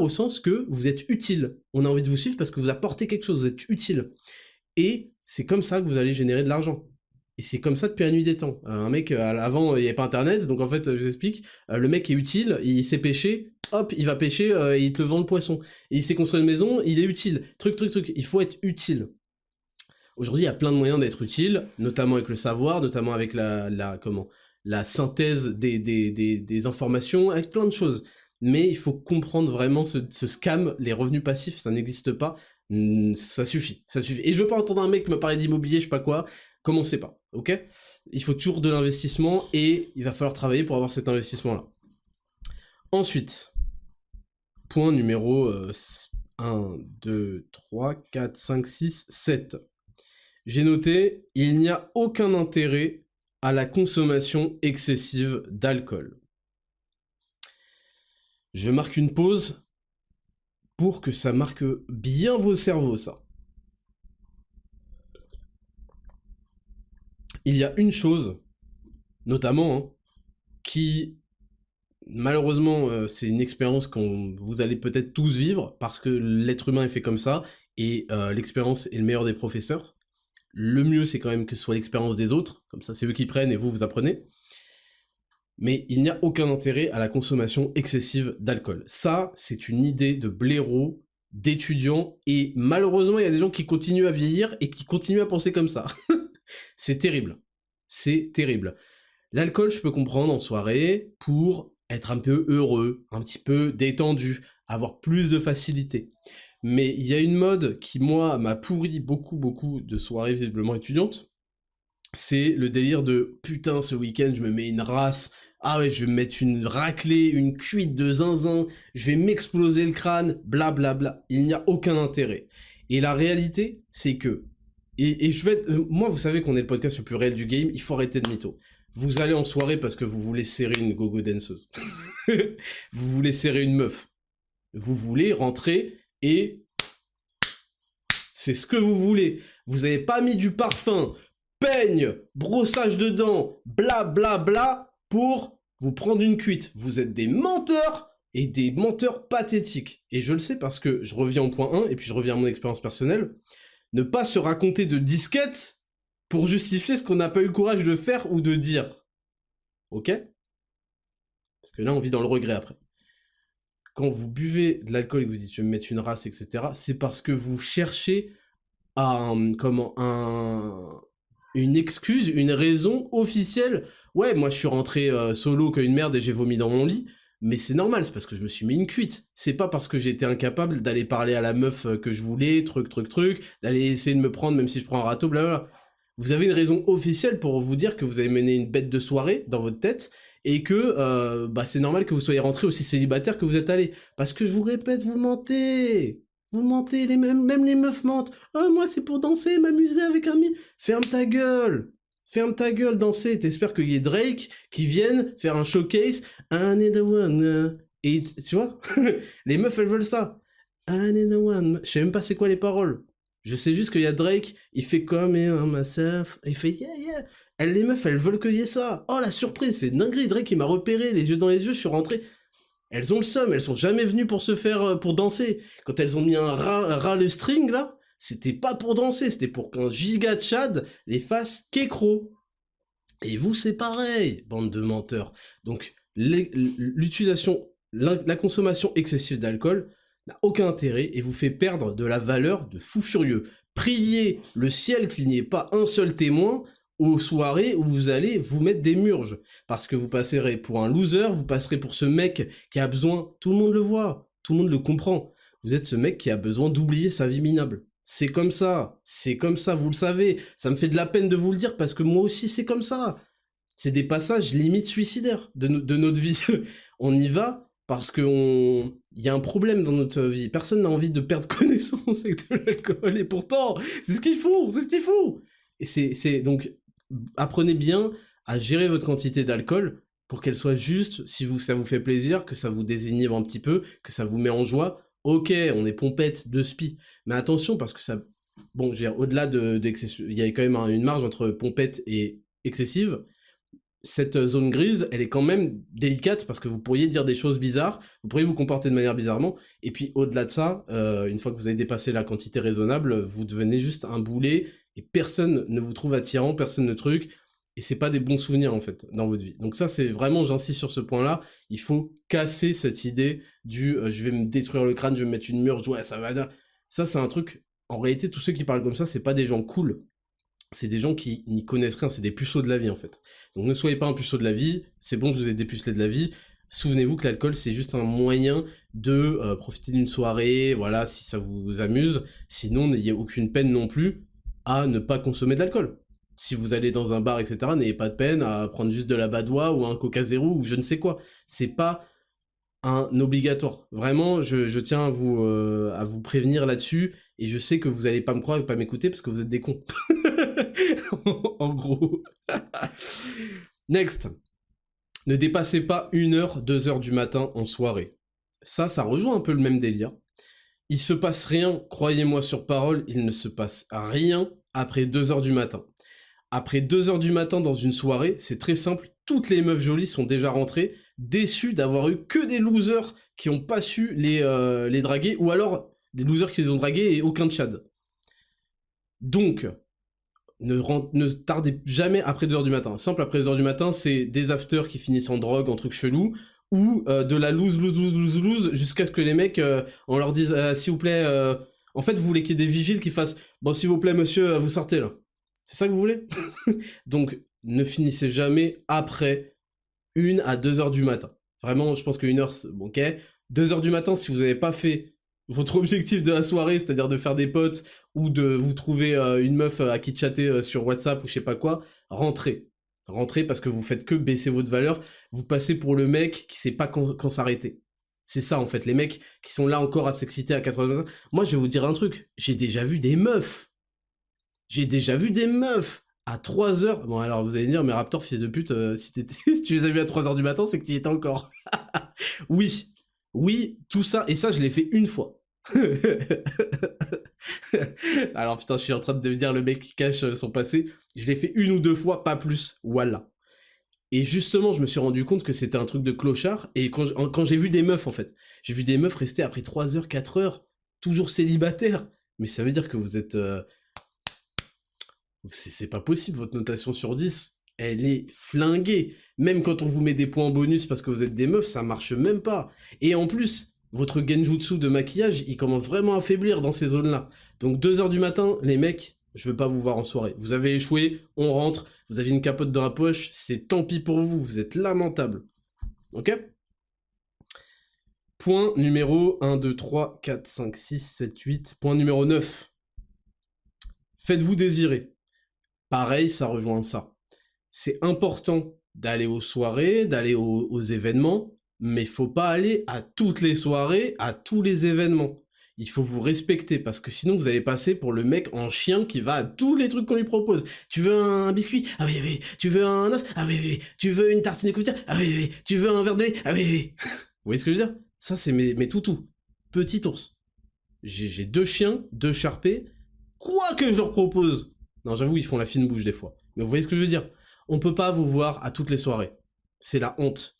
au sens que vous êtes utile. On a envie de vous suivre parce que vous apportez quelque chose, vous êtes utile. Et c'est comme ça que vous allez générer de l'argent. Et c'est comme ça depuis la nuit des temps. Un mec, avant, il n'y avait pas internet, donc en fait, je vous explique, le mec est utile, il sait pêcher, hop, il va pêcher, et il te vend le poisson. Et il sait construire une maison, il est utile. Truc. Il faut être utile. Aujourd'hui, il y a plein de moyens d'être utile, notamment avec le savoir, notamment avec la synthèse des informations, avec plein de choses. Mais il faut comprendre vraiment ce scam, les revenus passifs, ça n'existe pas. Ça suffit. Et je veux pas entendre un mec me parler d'immobilier, je sais pas quoi. Commencez pas, ok? Il faut toujours de l'investissement et il va falloir travailler pour avoir cet investissement-là. Ensuite, point numéro 1, 2, 3, 4, 5, 6, 7. J'ai noté, il n'y a aucun intérêt à la consommation excessive d'alcool. Je marque une pause pour que ça marque bien vos cerveaux, ça. Il y a une chose, notamment, hein, qui, malheureusement, c'est une expérience que vous allez peut-être tous vivre, parce que l'être humain est fait comme ça, et l'expérience est le meilleur des professeurs. Le mieux, c'est quand même que ce soit l'expérience des autres, comme ça c'est eux qui prennent et vous apprenez. Mais il n'y a aucun intérêt à la consommation excessive d'alcool. Ça, c'est une idée de blaireau, d'étudiants, et malheureusement, il y a des gens qui continuent à vieillir et qui continuent à penser comme ça. C'est terrible. C'est terrible. L'alcool, je peux comprendre en soirée pour être un peu heureux, un petit peu détendu, avoir plus de facilité. Mais il y a une mode qui, moi, m'a pourri beaucoup de soirées visiblement étudiantes. C'est le délire de « Putain, ce week-end, je me mets une race. Ah ouais, je vais me mettre une raclée, une cuite de zinzin. Je vais m'exploser le crâne. Blablabla. » Il n'y a aucun intérêt. Et la réalité, c'est que... Et je vais être... Moi, vous savez qu'on est le podcast le plus réel du game. Il faut arrêter de mytho. Vous allez en soirée parce que vous voulez serrer une gogo danseuse. Vous voulez serrer une meuf. Vous voulez rentrer... Et c'est ce que vous voulez. Vous avez pas mis du parfum, peigne, brossage de dents, bla pour vous prendre une cuite. Vous êtes des menteurs et des menteurs pathétiques. Et je le sais parce que je reviens au point 1 et puis je reviens à mon expérience personnelle. Ne pas se raconter de disquettes pour justifier ce qu'on n'a pas eu le courage de faire ou de dire. Ok? Parce que là, on vit dans le regret après. Quand vous buvez de l'alcool et que vous dites « je vais me mettre une race », etc., c'est parce que vous cherchez une excuse, une raison officielle. Ouais, moi je suis rentré solo comme une merde et j'ai vomi dans mon lit, mais c'est normal, c'est parce que je me suis mis une cuite. C'est pas parce que j'ai été incapable d'aller parler à la meuf que je voulais, truc, d'aller essayer de me prendre même si je prends un râteau, blablabla. Vous avez une raison officielle pour vous dire que vous avez mené une bête de soirée dans votre tête, et que c'est normal que vous soyez rentré aussi célibataire que vous êtes allé. Parce que je vous répète, vous mentez. Vous mentez, même les meufs mentent. Oh, moi c'est pour danser, m'amuser avec un ami. Ferme ta gueule. Ferme ta gueule, danser. T'espères qu'il y ait Drake qui vienne faire un showcase. I need the one. Et tu vois, les meufs elles veulent ça. I need the one. Je sais même pas c'est quoi les paroles. Je sais juste qu'il y a Drake, il fait comme myself. Il fait yeah. Les meufs, elles veulent qu'il y ait ça. Oh, la surprise, c'est dinguerie. Drake, il m'a repéré, les yeux dans les yeux, je suis rentré. Elles ont le seum, elles sont jamais venues pour pour danser. Quand elles ont mis un ras le string, là, c'était pas pour danser, c'était pour qu'un giga Tchad les fasse kékro. Et vous, c'est pareil, bande de menteurs. Donc, l'utilisation, la consommation excessive d'alcool n'a aucun intérêt et vous fait perdre de la valeur de fou furieux. Priez le ciel qu'il n'y ait pas un seul témoin aux soirées où vous allez vous mettre des murges. Parce que vous passerez pour un loser, vous passerez pour ce mec qui a besoin... Tout le monde le voit, tout le monde le comprend. Vous êtes ce mec qui a besoin d'oublier sa vie minable. C'est comme ça, vous le savez. Ça me fait de la peine de vous le dire parce que moi aussi c'est comme ça. C'est des passages limite suicidaires de notre vie. On y va parce qu'il y a un problème dans notre vie. Personne n'a envie de perdre connaissance avec de l'alcool et pourtant, c'est ce qu'ils font. Et c'est donc... Apprenez bien à gérer votre quantité d'alcool pour qu'elle soit juste, si ça vous fait plaisir, que ça vous désinhibe un petit peu, que ça vous met en joie. Ok, on est pompette de spi, mais attention parce que ça... Bon, au-delà il y a quand même une marge entre pompette et excessive. Cette zone grise, elle est quand même délicate parce que vous pourriez dire des choses bizarres, vous pourriez vous comporter de manière bizarrement, et puis au-delà de ça, une fois que vous avez dépassé la quantité raisonnable, vous devenez juste un boulet, et personne ne vous trouve attirant, personne ne truc, et c'est pas des bons souvenirs en fait, dans votre vie. Donc ça c'est vraiment, j'insiste sur ce point-là, il faut casser cette idée du je vais me détruire le crâne, je vais me mettre une murge, ouais ça va... Ça c'est un truc, en réalité tous ceux qui parlent comme ça, c'est pas des gens cool, c'est des gens qui n'y connaissent rien, c'est des puceaux de la vie en fait. Donc ne soyez pas un puceau de la vie, c'est bon je vous ai dépucelé de la vie, souvenez-vous que l'alcool c'est juste un moyen de profiter d'une soirée, voilà, si ça vous amuse, sinon n'ayez aucune peine non plus à ne pas consommer de l'alcool. Si vous allez dans un bar, etc., n'ayez pas de peine à prendre juste de la Badois ou un Coca Zéro ou je ne sais quoi. C'est pas un obligatoire. Vraiment, je tiens à vous prévenir là-dessus, et je sais que vous allez pas me croire et pas m'écouter parce que vous êtes des cons. En gros. Next. Ne dépassez pas 1h, 2h du matin en soirée. Ça rejoint un peu le même délire. Il se passe rien, croyez-moi sur parole, il ne se passe rien après 2h du matin. Après 2h du matin dans une soirée, c'est très simple, toutes les meufs jolies sont déjà rentrées, déçues d'avoir eu que des losers qui ont pas su les draguer, ou alors des losers qui les ont dragués et aucun tchad. Donc, ne tardez jamais après 2h du matin. Simple, après 2h du matin, c'est des afters qui finissent en drogue, en trucs chelous, ou de la loose, jusqu'à ce que les mecs, on leur dise, s'il vous plaît, en fait, vous voulez qu'il y ait des vigiles qui fassent, bon, s'il vous plaît, monsieur, vous sortez, là. C'est ça que vous voulez? Donc, ne finissez jamais après 1 à 2h du matin. Vraiment, je pense que 1h, c'est bon, ok. 2h du matin, si vous n'avez pas fait votre objectif de la soirée, c'est-à-dire de faire des potes, ou de vous trouver une meuf à qui chatter sur WhatsApp ou je sais pas quoi, rentrez. Rentrez parce que vous faites que baisser votre valeur, vous passez pour le mec qui sait pas quand s'arrêter. C'est ça en fait, les mecs qui sont là encore à s'exciter à 4h du matin. Moi je vais vous dire un truc, j'ai déjà vu des meufs à 3h. Bon alors vous allez me dire, mais Raptor, fils de pute, si tu les as vus à 3h du matin, c'est que tu y étais encore. Oui, tout ça, et ça je l'ai fait une fois. Alors putain, je suis en train de devenir le mec qui cache son passé. Je l'ai fait 1 ou 2 fois, pas plus. Voilà. Et justement, je me suis rendu compte que c'était un truc de clochard. Et quand j'ai vu des meufs, en fait, j'ai vu des meufs rester après 3h, 4h, toujours célibataires. Mais ça veut dire que vous êtes... C'est pas possible, votre notation sur 10, elle est flinguée. Même quand on vous met des points en bonus parce que vous êtes des meufs, ça marche même pas. Et en plus, votre genjutsu de maquillage, il commence vraiment à faiblir dans ces zones-là. Donc 2h du matin, les mecs, je veux pas vous voir en soirée. Vous avez échoué, on rentre, vous avez une capote dans la poche, c'est tant pis pour vous, vous êtes lamentable. Ok? Point numéro 1, 2, 3, 4, 5, 6, 7, 8. Point numéro 9. Faites-vous désirer. Pareil, ça rejoint ça. C'est important d'aller aux soirées, d'aller aux événements, mais il faut pas aller à toutes les soirées, à tous les événements. Il faut vous respecter, parce que sinon vous allez passer pour le mec en chien qui va à tous les trucs qu'on lui propose. Tu veux un biscuit? Ah oui, oui. Tu veux un os? Ah oui, oui. Tu veux une tartine de confiture? Ah oui, oui. Tu veux un verre de lait? Ah oui, oui. Vous voyez ce que je veux dire? Ça, c'est mes toutous. Petit ours. J'ai 2 chiens, 2 charpés. Quoi que je leur propose. Non, j'avoue, ils font la fine bouche des fois. Mais vous voyez ce que je veux dire? On peut pas vous voir à toutes les soirées. C'est la honte.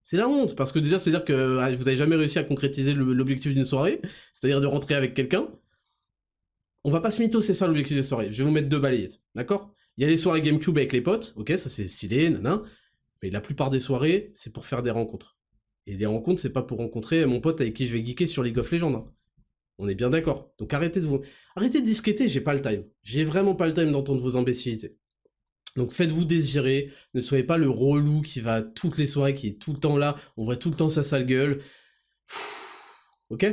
C'est la honte, parce que déjà, c'est-à-dire que vous avez jamais réussi à concrétiser l'objectif d'une soirée, c'est-à-dire de rentrer avec quelqu'un. On va pas se mytho, c'est ça l'objectif des soirées. Je vais vous mettre 2 balayettes, d'accord? Il y a les soirées GameCube avec les potes, ok, ça c'est stylé, nanan. Mais la plupart des soirées, c'est pour faire des rencontres. Et les rencontres, c'est pas pour rencontrer mon pote avec qui je vais geeker sur League of Legends. Hein. On est bien d'accord. Donc arrêtez de disqueter, j'ai pas le time. J'ai vraiment pas le time d'entendre vos imbécilités. Donc faites-vous désirer, ne soyez pas le relou qui va à toutes les soirées, qui est tout le temps là, on voit tout le temps sa sale gueule. Ok?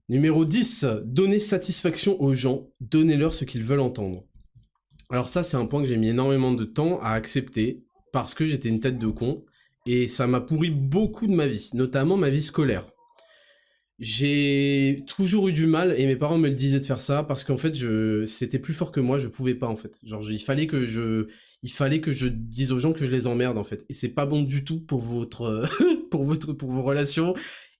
Numéro 10, donnez satisfaction aux gens, donnez-leur ce qu'ils veulent entendre. Alors ça, c'est un point que j'ai mis énormément de temps à accepter, parce que j'étais une tête de con, et ça m'a pourri beaucoup de ma vie, notamment ma vie scolaire. J'ai toujours eu du mal, et mes parents me le disaient de faire ça, parce qu'en fait, c'était plus fort que moi, je pouvais pas, en fait. Genre, il fallait que je dise aux gens que je les emmerde, en fait. Et c'est pas bon du tout pour pour vos relations,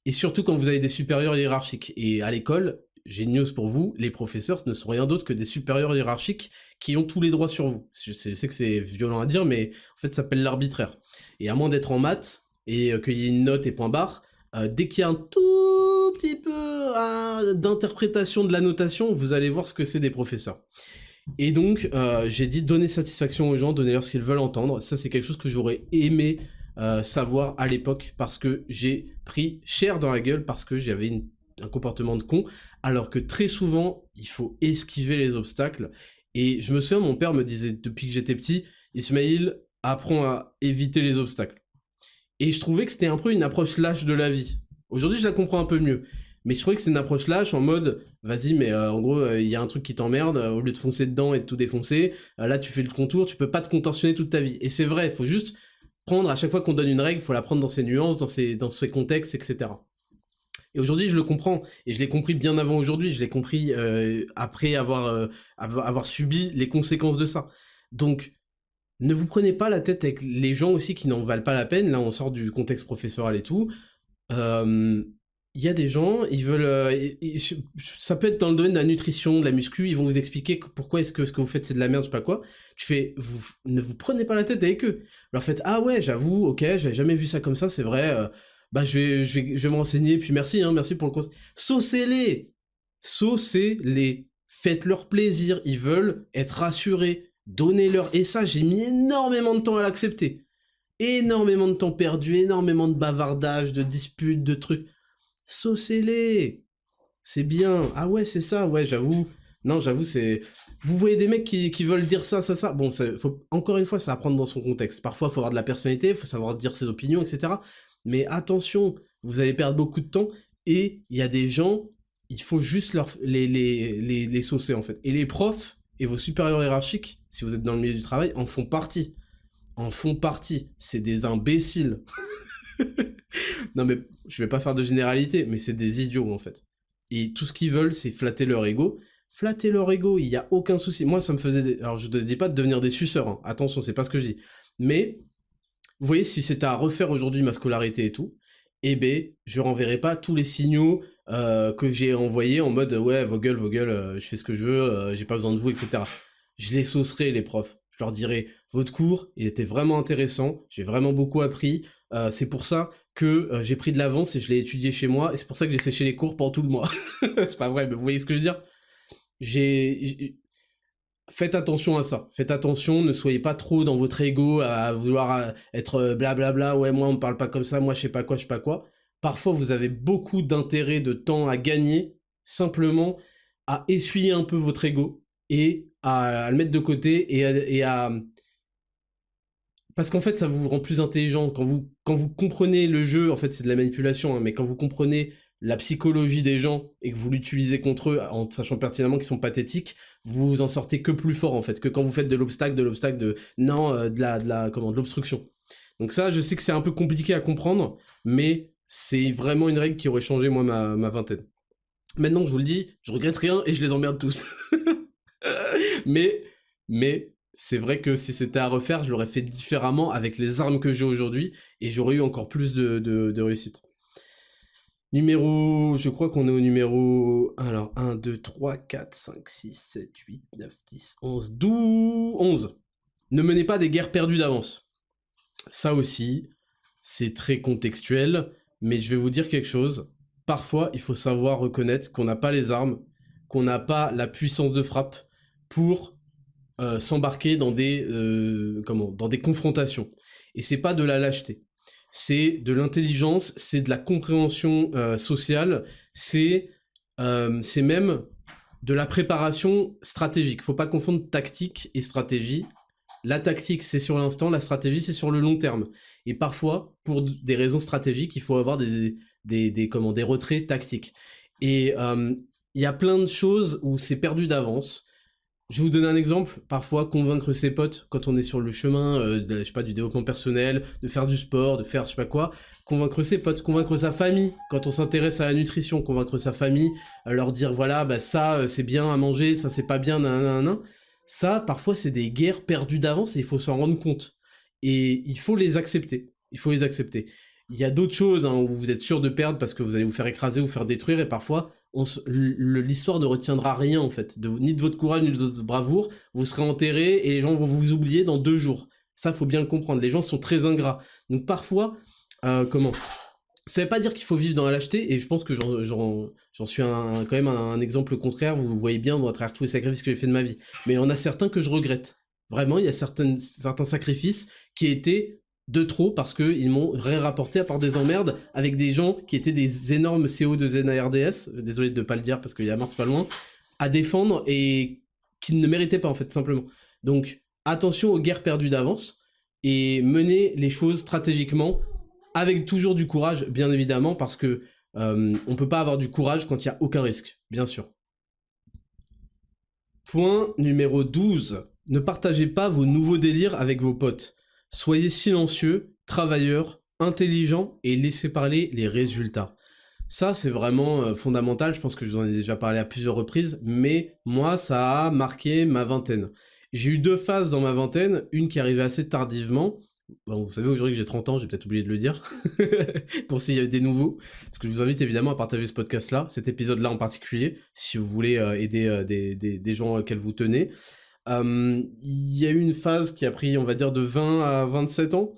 et surtout quand vous avez des supérieurs hiérarchiques. Et à l'école, j'ai une news pour vous, les professeurs ne sont rien d'autre que des supérieurs hiérarchiques qui ont tous les droits sur vous. Je sais que c'est violent à dire, mais en fait, ça s'appelle l'arbitraire. Et à moins d'être en maths, et qu'il y ait une note et point barre, dès qu'il y a un tout petit peu d'interprétation de la notation, vous allez voir ce que c'est des professeurs. Et donc, j'ai dit donner satisfaction aux gens, donnez-leur ce qu'ils veulent entendre. Ça, c'est quelque chose que j'aurais aimé savoir à l'époque, parce que j'ai pris cher dans la gueule, parce que j'avais un comportement de con, alors que très souvent, il faut esquiver les obstacles. Et je me souviens, mon père me disait, depuis que j'étais petit, Ismaël, apprends à éviter les obstacles. Et je trouvais que c'était un peu une approche lâche de la vie. Aujourd'hui, je la comprends un peu mieux. Mais je trouvais que c'est une approche lâche en mode, vas-y, mais en gros, il y a un truc qui t'emmerde, au lieu de foncer dedans et de tout défoncer, là tu fais le contour, tu peux pas te contorsionner toute ta vie. Et c'est vrai, il faut juste prendre, à chaque fois qu'on donne une règle, il faut la prendre dans ses nuances, dans ses contextes, etc. Et aujourd'hui, je le comprends, et je l'ai compris bien avant aujourd'hui, je l'ai compris après avoir subi les conséquences de ça. Donc, ne vous prenez pas la tête avec les gens aussi qui n'en valent pas la peine, là on sort du contexte professoral et tout. Il y a des gens, ils veulent... ça peut être dans le domaine de la nutrition, de la muscu, ils vont vous expliquer pourquoi est-ce que ce que vous faites c'est de la merde, je sais pas quoi. Tu fais, ne vous prenez pas la tête avec eux. Leur faites, ah ouais, j'avoue, ok, j'avais jamais vu ça comme ça, c'est vrai, bah je vais me renseigner, puis merci, hein, merci pour le conseil. Saucez-les. Faites-leur plaisir, ils veulent être rassurés, donnez-leur... Et ça, j'ai mis énormément de temps à l'accepter. Énormément de temps perdu, énormément de bavardage, de disputes, de trucs. Saucez-les. C'est bien. Ah ouais, c'est ça, ouais, j'avoue. Non, j'avoue, c'est... Vous voyez des mecs qui veulent dire ça. Bon, encore une fois, ça à prendre dans son contexte. Parfois, il faut avoir de la personnalité, il faut savoir dire ses opinions, etc. Mais attention, vous allez perdre beaucoup de temps, et il y a des gens, il faut juste les saucer, en fait. Et les profs et vos supérieurs hiérarchiques, si vous êtes dans le milieu du travail, en font partie. C'est des imbéciles. Non mais, je vais pas faire de généralité, mais c'est des idiots, en fait. Et tout ce qu'ils veulent, c'est flatter leur ego. Flatter leur ego, il y a aucun souci. Moi, ça me faisait... Alors, je ne dis pas de devenir des suceurs, hein. Attention, c'est pas ce que je dis. Mais, vous voyez, si c'était à refaire aujourd'hui ma scolarité et tout, eh ben, je renverrai pas tous les signaux que j'ai envoyés en mode, ouais, vos gueules, je fais ce que je veux, j'ai pas besoin de vous, etc. Je les saucerai, les profs. Je leur dirai, votre cours, il était vraiment intéressant, j'ai vraiment beaucoup appris, c'est pour ça que j'ai pris de l'avance et je l'ai étudié chez moi, et c'est pour ça que j'ai séché les cours pendant tout le mois. C'est pas vrai, mais vous voyez ce que je veux dire? Faites attention à ça, faites attention, ne soyez pas trop dans votre ego à vouloir être blablabla, ouais, moi on me parle pas comme ça, moi je sais pas quoi. Parfois vous avez beaucoup d'intérêt, de temps à gagner, simplement à essuyer un peu votre ego, et à le mettre de côté, parce qu'en fait ça vous rend plus intelligent quand vous comprenez le jeu. En fait c'est de la manipulation, hein, mais quand vous comprenez la psychologie des gens et que vous l'utilisez contre eux en sachant pertinemment qu'ils sont pathétiques, vous en sortez que plus fort, en fait, que quand vous faites de l'obstacle, de l'obstruction. Donc ça, je sais que c'est un peu compliqué à comprendre, mais c'est vraiment une règle qui aurait changé moi ma vingtaine. Maintenant, je vous le dis, je regrette rien et je les emmerde tous. mais c'est vrai que si c'était à refaire, je l'aurais fait différemment avec les armes que j'ai aujourd'hui, et j'aurais eu encore plus de réussite. Je crois qu'on est au numéro... Alors, 1, 2, 3, 4, 5, 6, 7, 8, 9, 10, 11, 12... 11. Ne menez pas des guerres perdues d'avance. Ça aussi, c'est très contextuel, mais je vais vous dire quelque chose. Parfois, il faut savoir reconnaître qu'on n'a pas les armes, qu'on n'a pas la puissance de frappe pour s'embarquer dans dans des confrontations. Et c'est pas de la lâcheté. C'est de l'intelligence, c'est de la compréhension sociale, c'est même de la préparation stratégique. Faut pas confondre tactique et stratégie. La tactique, c'est sur l'instant, la stratégie, c'est sur le long terme. Et parfois, pour des raisons stratégiques, il faut avoir des retraits tactiques. Et il y a plein de choses où c'est perdu d'avance. Je vais vous donner un exemple. Parfois, convaincre ses potes quand on est sur le chemin, je sais pas, du développement personnel, de faire du sport, de faire je sais pas quoi. Convaincre ses potes, convaincre sa famille quand on s'intéresse à la nutrition, convaincre sa famille, leur dire voilà, bah ça c'est bien à manger, ça c'est pas bien, nanana. Ça, parfois, c'est des guerres perdues d'avance et il faut s'en rendre compte. Et il faut les accepter. Il y a d'autres choses, hein, où vous êtes sûr de perdre parce que vous allez vous faire écraser, vous faire détruire, et parfois, l'histoire ne retiendra rien, en fait. Ni de votre courage, ni de votre bravoure. Vous serez enterré et les gens vont vous oublier dans 2 jours. Ça, faut bien le comprendre. Les gens sont très ingrats. Donc parfois, ça veut pas dire qu'il faut vivre dans la lâcheté, et je pense que j'en suis quand même un exemple contraire. Vous voyez bien à travers tous les sacrifices que j'ai fait de ma vie. Mais il y en a certains que je regrette. Vraiment, il y a certains sacrifices qui étaient de trop parce qu'ils m'ont rien rapporté à part des emmerdes avec des gens qui étaient des énormes CO de NARDS, désolé de pas le dire parce qu'il y a Mars pas loin, à défendre et qu'ils ne méritaient pas, en fait, simplement. Donc, attention aux guerres perdues d'avance et menez les choses stratégiquement avec toujours du courage, bien évidemment, parce que On peut pas avoir du courage quand il y a aucun risque, bien sûr. Point numéro 12. Ne partagez pas vos nouveaux délires avec vos potes. Soyez silencieux, travailleurs, intelligents et laissez parler les résultats. Ça, c'est vraiment fondamental. Je pense que je vous en ai déjà parlé à plusieurs reprises, mais moi, ça a marqué ma vingtaine. J'ai eu 2 phases dans ma vingtaine, une qui arrivait assez tardivement. Bon, vous savez aujourd'hui que j'ai 30 ans, j'ai peut-être oublié de le dire, pour s'il y a des nouveaux. Parce que je vous invite évidemment à partager ce podcast-là, cet épisode-là en particulier, si vous voulez aider des gens auxquels vous tenez. Il y a eu une phase qui a pris, on va dire, de 20 à 27 ans.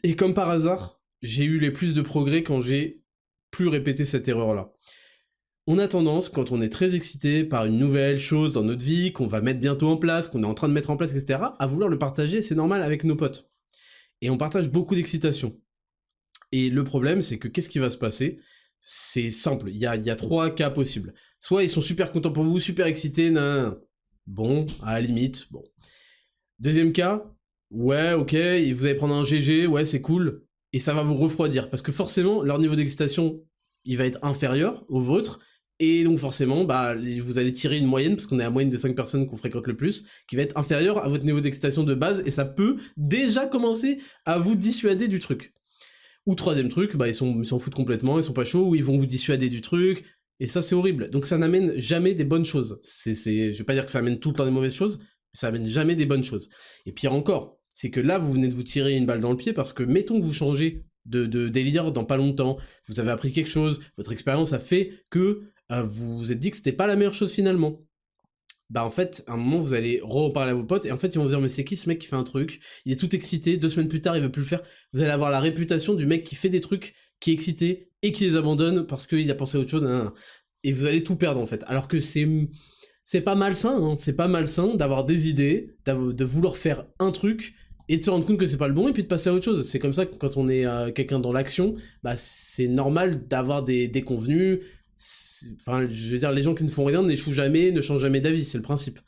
Et comme par hasard, j'ai eu les plus de progrès quand j'ai plus répété cette erreur-là. On a tendance, quand on est très excité par une nouvelle chose dans notre vie, qu'on va mettre bientôt en place, qu'on est en train de mettre en place, etc., à vouloir le partager, c'est normal, avec nos potes. Et on partage beaucoup d'excitation. Et le problème, c'est que qu'est-ce qui va se passer? C'est simple, il y a 3 cas possibles. Soit ils sont super contents pour vous, super excités, nan. Bon, à la limite, bon. Deuxième cas, ouais, ok, vous allez prendre un GG, ouais, c'est cool, et ça va vous refroidir, parce que forcément, leur niveau d'excitation, il va être inférieur au vôtre, et donc forcément, bah, vous allez tirer une moyenne, parce qu'on est à la moyenne des 5 personnes qu'on fréquente le plus, qui va être inférieure à votre niveau d'excitation de base, et ça peut déjà commencer à vous dissuader du truc. Ou troisième truc, bah, ils s'en foutent complètement, ils sont pas chauds, ou ils vont vous dissuader du truc, et ça c'est horrible. Donc ça n'amène jamais des bonnes choses. Je vais pas dire que ça amène tout le temps des mauvaises choses, mais ça amène jamais des bonnes choses. Et pire encore, c'est que là vous venez de vous tirer une balle dans le pied, parce que mettons que vous changez de délire dans pas longtemps, vous avez appris quelque chose, votre expérience a fait que vous vous êtes dit que c'était pas la meilleure chose finalement. Bah en fait, à un moment, vous allez reparler à vos potes, et en fait, ils vont vous dire, mais c'est qui ce mec qui fait un truc? Il est tout excité, 2 semaines plus tard, il veut plus le faire. Vous allez avoir la réputation du mec qui fait des trucs, qui est excité, et qui les abandonne parce qu'il a pensé à autre chose, nan, nan. Et vous allez tout perdre, en fait. Alors que c'est pas malsain, hein. C'est pas malsain d'avoir des idées, de vouloir faire un truc, et de se rendre compte que c'est pas le bon, et puis de passer à autre chose. C'est comme ça que quand on est quelqu'un dans l'action, bah c'est normal d'avoir des déconvenus. Enfin, je veux dire, les gens qui ne font rien n'échouent jamais, ne changent jamais d'avis, c'est le principe.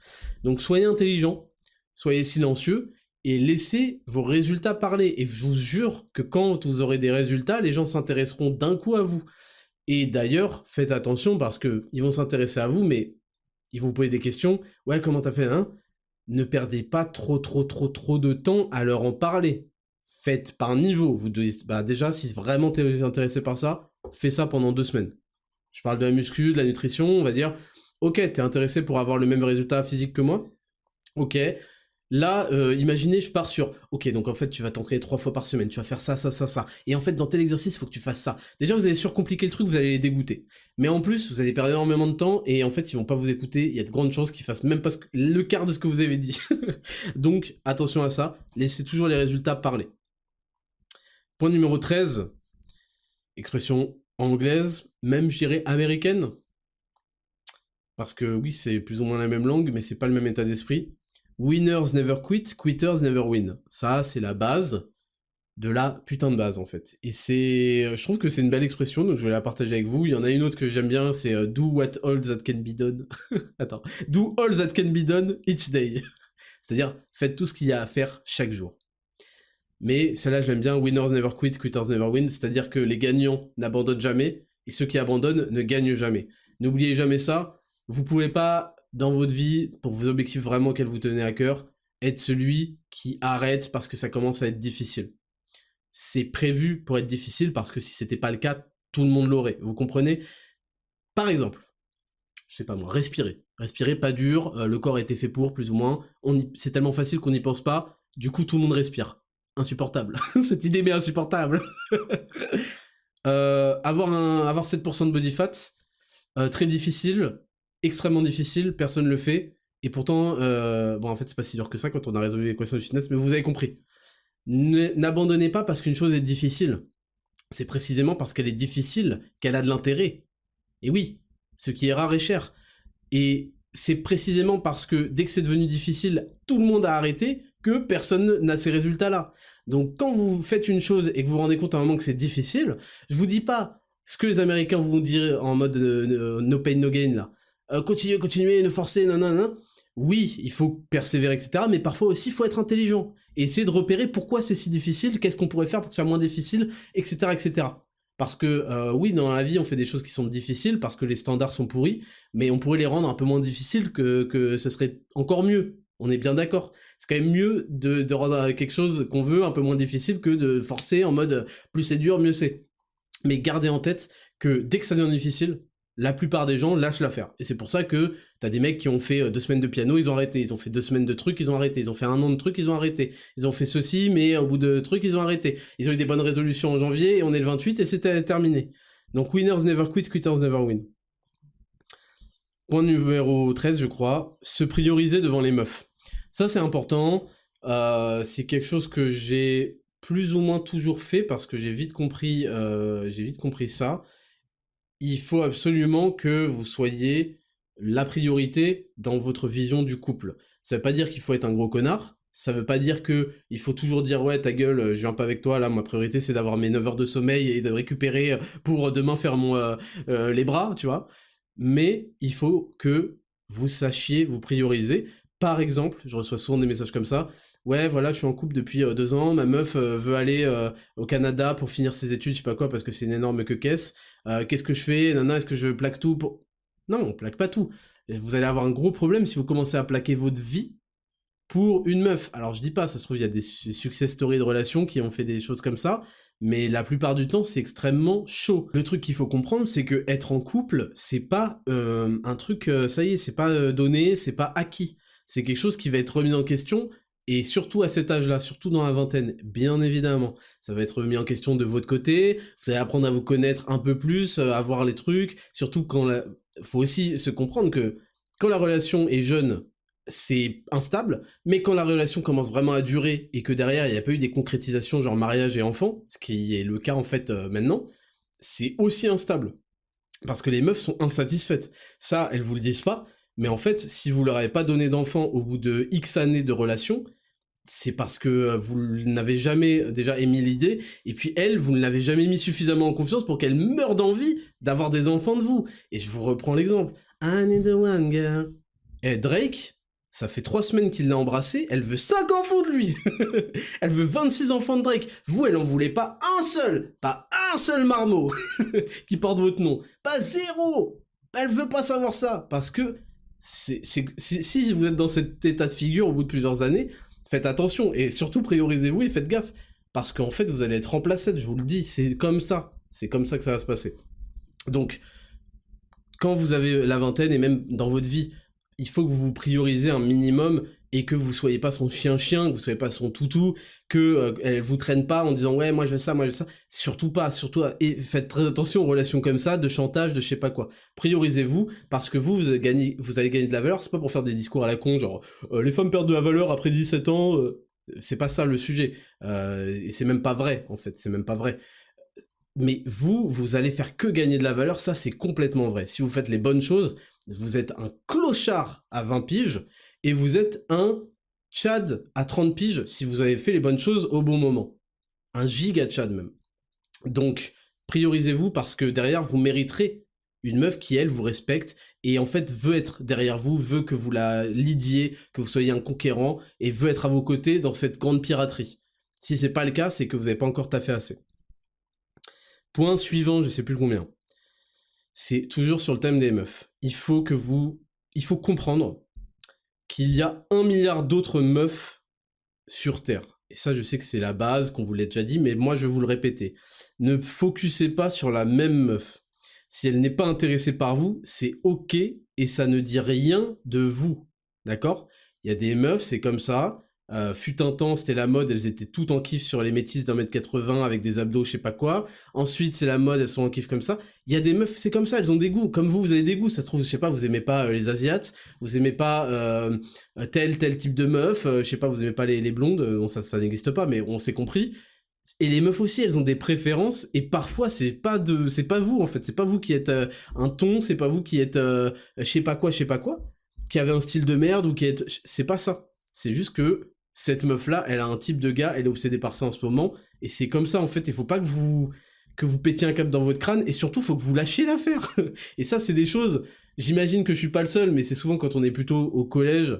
Donc soyez intelligents, soyez silencieux, et laissez vos résultats parler. Et je vous jure que quand vous aurez des résultats, les gens s'intéresseront d'un coup à vous. Et d'ailleurs, faites attention, parce que ils vont s'intéresser à vous, mais ils vont vous poser des questions. Ouais, comment t'as fait, hein? Ne perdez pas trop de temps à leur en parler. Faites par niveau. Vous devez, bah déjà, si vraiment t'es intéressé par ça, fais ça pendant 2 semaines. Je parle de la muscu, de la nutrition, on va dire, ok, t'es intéressé pour avoir le même résultat physique que moi? Ok. Là, imaginez, je pars sur, ok, donc en fait, tu vas t'entraîner 3 fois par semaine, tu vas faire ça, ça, ça, ça. Et en fait, dans tel exercice, il faut que tu fasses ça. Déjà, vous allez surcompliquer le truc, vous allez les dégoûter. Mais en plus, vous allez perdre énormément de temps, et en fait, ils vont pas vous écouter, il y a de grandes chances qu'ils fassent même pas le quart de ce que vous avez dit. Donc, attention à ça, laissez toujours les résultats parler. Point numéro 13, expression anglaise, même je dirais américaine, parce que oui, c'est plus ou moins la même langue, mais c'est pas le même état d'esprit. Winners never quit, quitters never win. Ça, c'est la base de la putain de base, en fait. Et je trouve que c'est une belle expression, donc je vais la partager avec vous. Il y en a une autre que j'aime bien, c'est do what all that can be done. Attends. Do all that can be done each day. C'est-à-dire, faites tout ce qu'il y a à faire chaque jour. Mais celle-là, je l'aime bien, winners never quit, quitters never win, c'est-à-dire que les gagnants n'abandonnent jamais, et ceux qui abandonnent ne gagnent jamais. N'oubliez jamais ça, vous pouvez pas, dans votre vie, pour vos objectifs vraiment auxquels vous tenez à cœur, être celui qui arrête parce que ça commence à être difficile. C'est prévu pour être difficile, parce que si c'était pas le cas, tout le monde l'aurait, vous comprenez? Par exemple, je sais pas moi, respirer. Respirer, pas dur, le corps a été fait pour, plus ou moins, c'est tellement facile qu'on n'y pense pas, du coup tout le monde respire. Insupportable. Cette idée m'est insupportable. Avoir 7% de body fat, très difficile, extrêmement difficile, personne le fait, et pourtant, bon en fait c'est pas si dur que ça quand on a résolu l'équation du fitness, mais vous avez compris. N'abandonnez pas parce qu'une chose est difficile, c'est précisément parce qu'elle est difficile qu'elle a de l'intérêt. Et oui, ce qui est rare est cher. Et c'est précisément parce que dès que c'est devenu difficile, tout le monde a arrêté, que personne n'a ces résultats-là. Donc quand vous faites une chose et que vous vous rendez compte à un moment que c'est difficile, je vous dis pas ce que les Américains vont dire en mode no pain no gain là. Continuez, ne forcez, nanana. Oui, il faut persévérer, etc. Mais parfois aussi, il faut être intelligent. Et essayer de repérer pourquoi c'est si difficile, qu'est-ce qu'on pourrait faire pour que ce soit moins difficile, etc., etc. parce que oui, dans la vie, on fait des choses qui sont difficiles parce que les standards sont pourris, mais on pourrait les rendre un peu moins difficiles que ce serait encore mieux. On est bien d'accord. C'est quand même mieux de rendre quelque chose qu'on veut un peu moins difficile que de forcer en mode plus c'est dur, mieux c'est. Mais gardez en tête que dès que ça devient difficile, la plupart des gens lâchent l'affaire. Et c'est pour ça que t'as des mecs qui ont fait 2 semaines de piano, ils ont arrêté. Ils ont fait 2 semaines de trucs, ils ont arrêté. Ils ont fait 1 an de trucs, ils ont arrêté. Ils ont fait ceci, mais au bout de trucs, ils ont arrêté. Ils ont eu des bonnes résolutions en janvier, et on est le 28, et c'était terminé. Donc winners never quit, quitters never win. Point numéro 13, je crois, se prioriser devant les meufs. Ça, c'est important. C'est quelque chose que j'ai plus ou moins toujours fait parce que j'ai vite compris ça. Il faut absolument que vous soyez la priorité dans votre vision du couple. Ça veut pas dire qu'il faut être un gros connard, ça veut pas dire que il faut toujours dire ouais ta gueule, je viens pas avec toi, là ma priorité c'est d'avoir mes 9 heures de sommeil et de récupérer pour demain faire les bras, tu vois. Mais il faut que vous sachiez vous prioriser. Par exemple, je reçois souvent des messages comme ça, ouais voilà je suis en couple depuis 2 ans, ma meuf veut aller au Canada pour finir ses études, je sais pas quoi, parce que c'est une énorme queue-caisse. Qu'est-ce que je fais, nana, est-ce que je plaque tout pour... Non, on plaque pas tout. Vous allez avoir un gros problème si vous commencez à plaquer votre vie pour une meuf. Alors je dis pas, ça se trouve il y a des success stories de relations qui ont fait des choses comme ça, mais la plupart du temps c'est extrêmement chaud. Le truc qu'il faut comprendre, c'est que être en couple, c'est pas un truc, ça y est, c'est pas donné, c'est pas acquis. C'est quelque chose qui va être remis en question, et surtout à cet âge-là, surtout dans la vingtaine, bien évidemment. Ça va être remis en question de votre côté, vous allez apprendre à vous connaître un peu plus, à voir les trucs, surtout quand faut aussi se comprendre que quand la relation est jeune, c'est instable, mais quand la relation commence vraiment à durer et que derrière il n'y a pas eu des concrétisations genre mariage et enfant, ce qui est le cas en fait maintenant, c'est aussi instable. Parce que les meufs sont insatisfaites. Ça, elles vous le disent pas, mais en fait, si vous leur avez pas donné d'enfant au bout de X années de relation, c'est parce que vous n'avez jamais déjà émis l'idée, et puis elle, vous ne l'avez jamais mis suffisamment en confiance pour qu'elle meure d'envie d'avoir des enfants de vous. Et je vous reprends l'exemple. I need the one girl. Et Drake, ça fait 3 semaines qu'il l'a embrassé, elle veut 5 enfants de lui. Elle veut 26 enfants de Drake. Vous, elle en voulait pas un seul marmot qui porte votre nom. Pas 0. Elle veut pas savoir ça. Parce que si vous êtes dans cet état de figure au bout de plusieurs années, faites attention. Et surtout, priorisez-vous et faites gaffe. Parce qu'en fait, vous allez être remplacé, je vous le dis. C'est comme ça. C'est comme ça que ça va se passer. Donc, quand vous avez la vingtaine et même dans votre vie, il faut que vous vous priorisez un minimum et que vous soyez pas son chien-chien, que vous soyez pas son toutou, que elle vous traîne pas en disant ouais moi je veux ça, moi je veux ça. Surtout pas, et faites très attention aux relations comme ça, de chantage, de je sais pas quoi. Priorisez-vous parce que vous allez gagner de la valeur. C'est pas pour faire des discours à la con genre les femmes perdent de la valeur après 17 ans. C'est pas ça le sujet. Et c'est même pas vrai en fait, c'est même pas vrai. Mais vous allez faire que gagner de la valeur, ça c'est complètement vrai. Si vous faites les bonnes choses, vous êtes un clochard à 20 piges, et vous êtes un Tchad à 30 piges si vous avez fait les bonnes choses au bon moment. Un giga Tchad même. Donc, priorisez-vous parce que derrière, vous mériterez une meuf qui, elle, vous respecte, et en fait veut être derrière vous, veut que vous la lidiez, que vous soyez un conquérant, et veut être à vos côtés dans cette grande piraterie. Si c'est pas le cas, c'est que vous n'avez pas encore taffé assez. Point suivant, je sais plus combien. C'est toujours sur le thème des meufs. Il faut comprendre qu'il y a 1 milliard d'autres meufs sur Terre. Et ça, je sais que c'est la base, qu'on vous l'a déjà dit, mais moi, je vais vous le répéter. Ne focussez pas sur la même meuf. Si elle n'est pas intéressée par vous, c'est ok, et ça ne dit rien de vous. D'accord ? Il y a des meufs, c'est comme ça. Fut un temps, c'était la mode, elles étaient toutes en kiff sur les métisses d'1m80 avec des abdos, je sais pas quoi. Ensuite, c'est la mode, elles sont en kiff comme ça. Il y a des meufs, c'est comme ça, elles ont des goûts. Comme vous avez des goûts. Ça se trouve, je sais pas, vous aimez pas les asiates, vous aimez pas tel type de meuf, je sais pas, vous aimez pas les blondes, bon, ça n'existe pas, mais on s'est compris. Et les meufs aussi, elles ont des préférences, et parfois, c'est pas vous, en fait. C'est pas vous qui êtes un ton, c'est pas vous qui êtes je sais pas quoi, qui avez un style de merde, ou qui êtes... C'est pas ça. C'est juste que cette meuf-là, elle a un type de gars, elle est obsédée par ça en ce moment, et c'est comme ça, en fait, il faut pas que vous pétiez un câble dans votre crâne, et surtout, faut que vous lâchiez l'affaire. Et ça, c'est des choses, j'imagine que je suis pas le seul, mais c'est souvent quand on est plutôt au collège,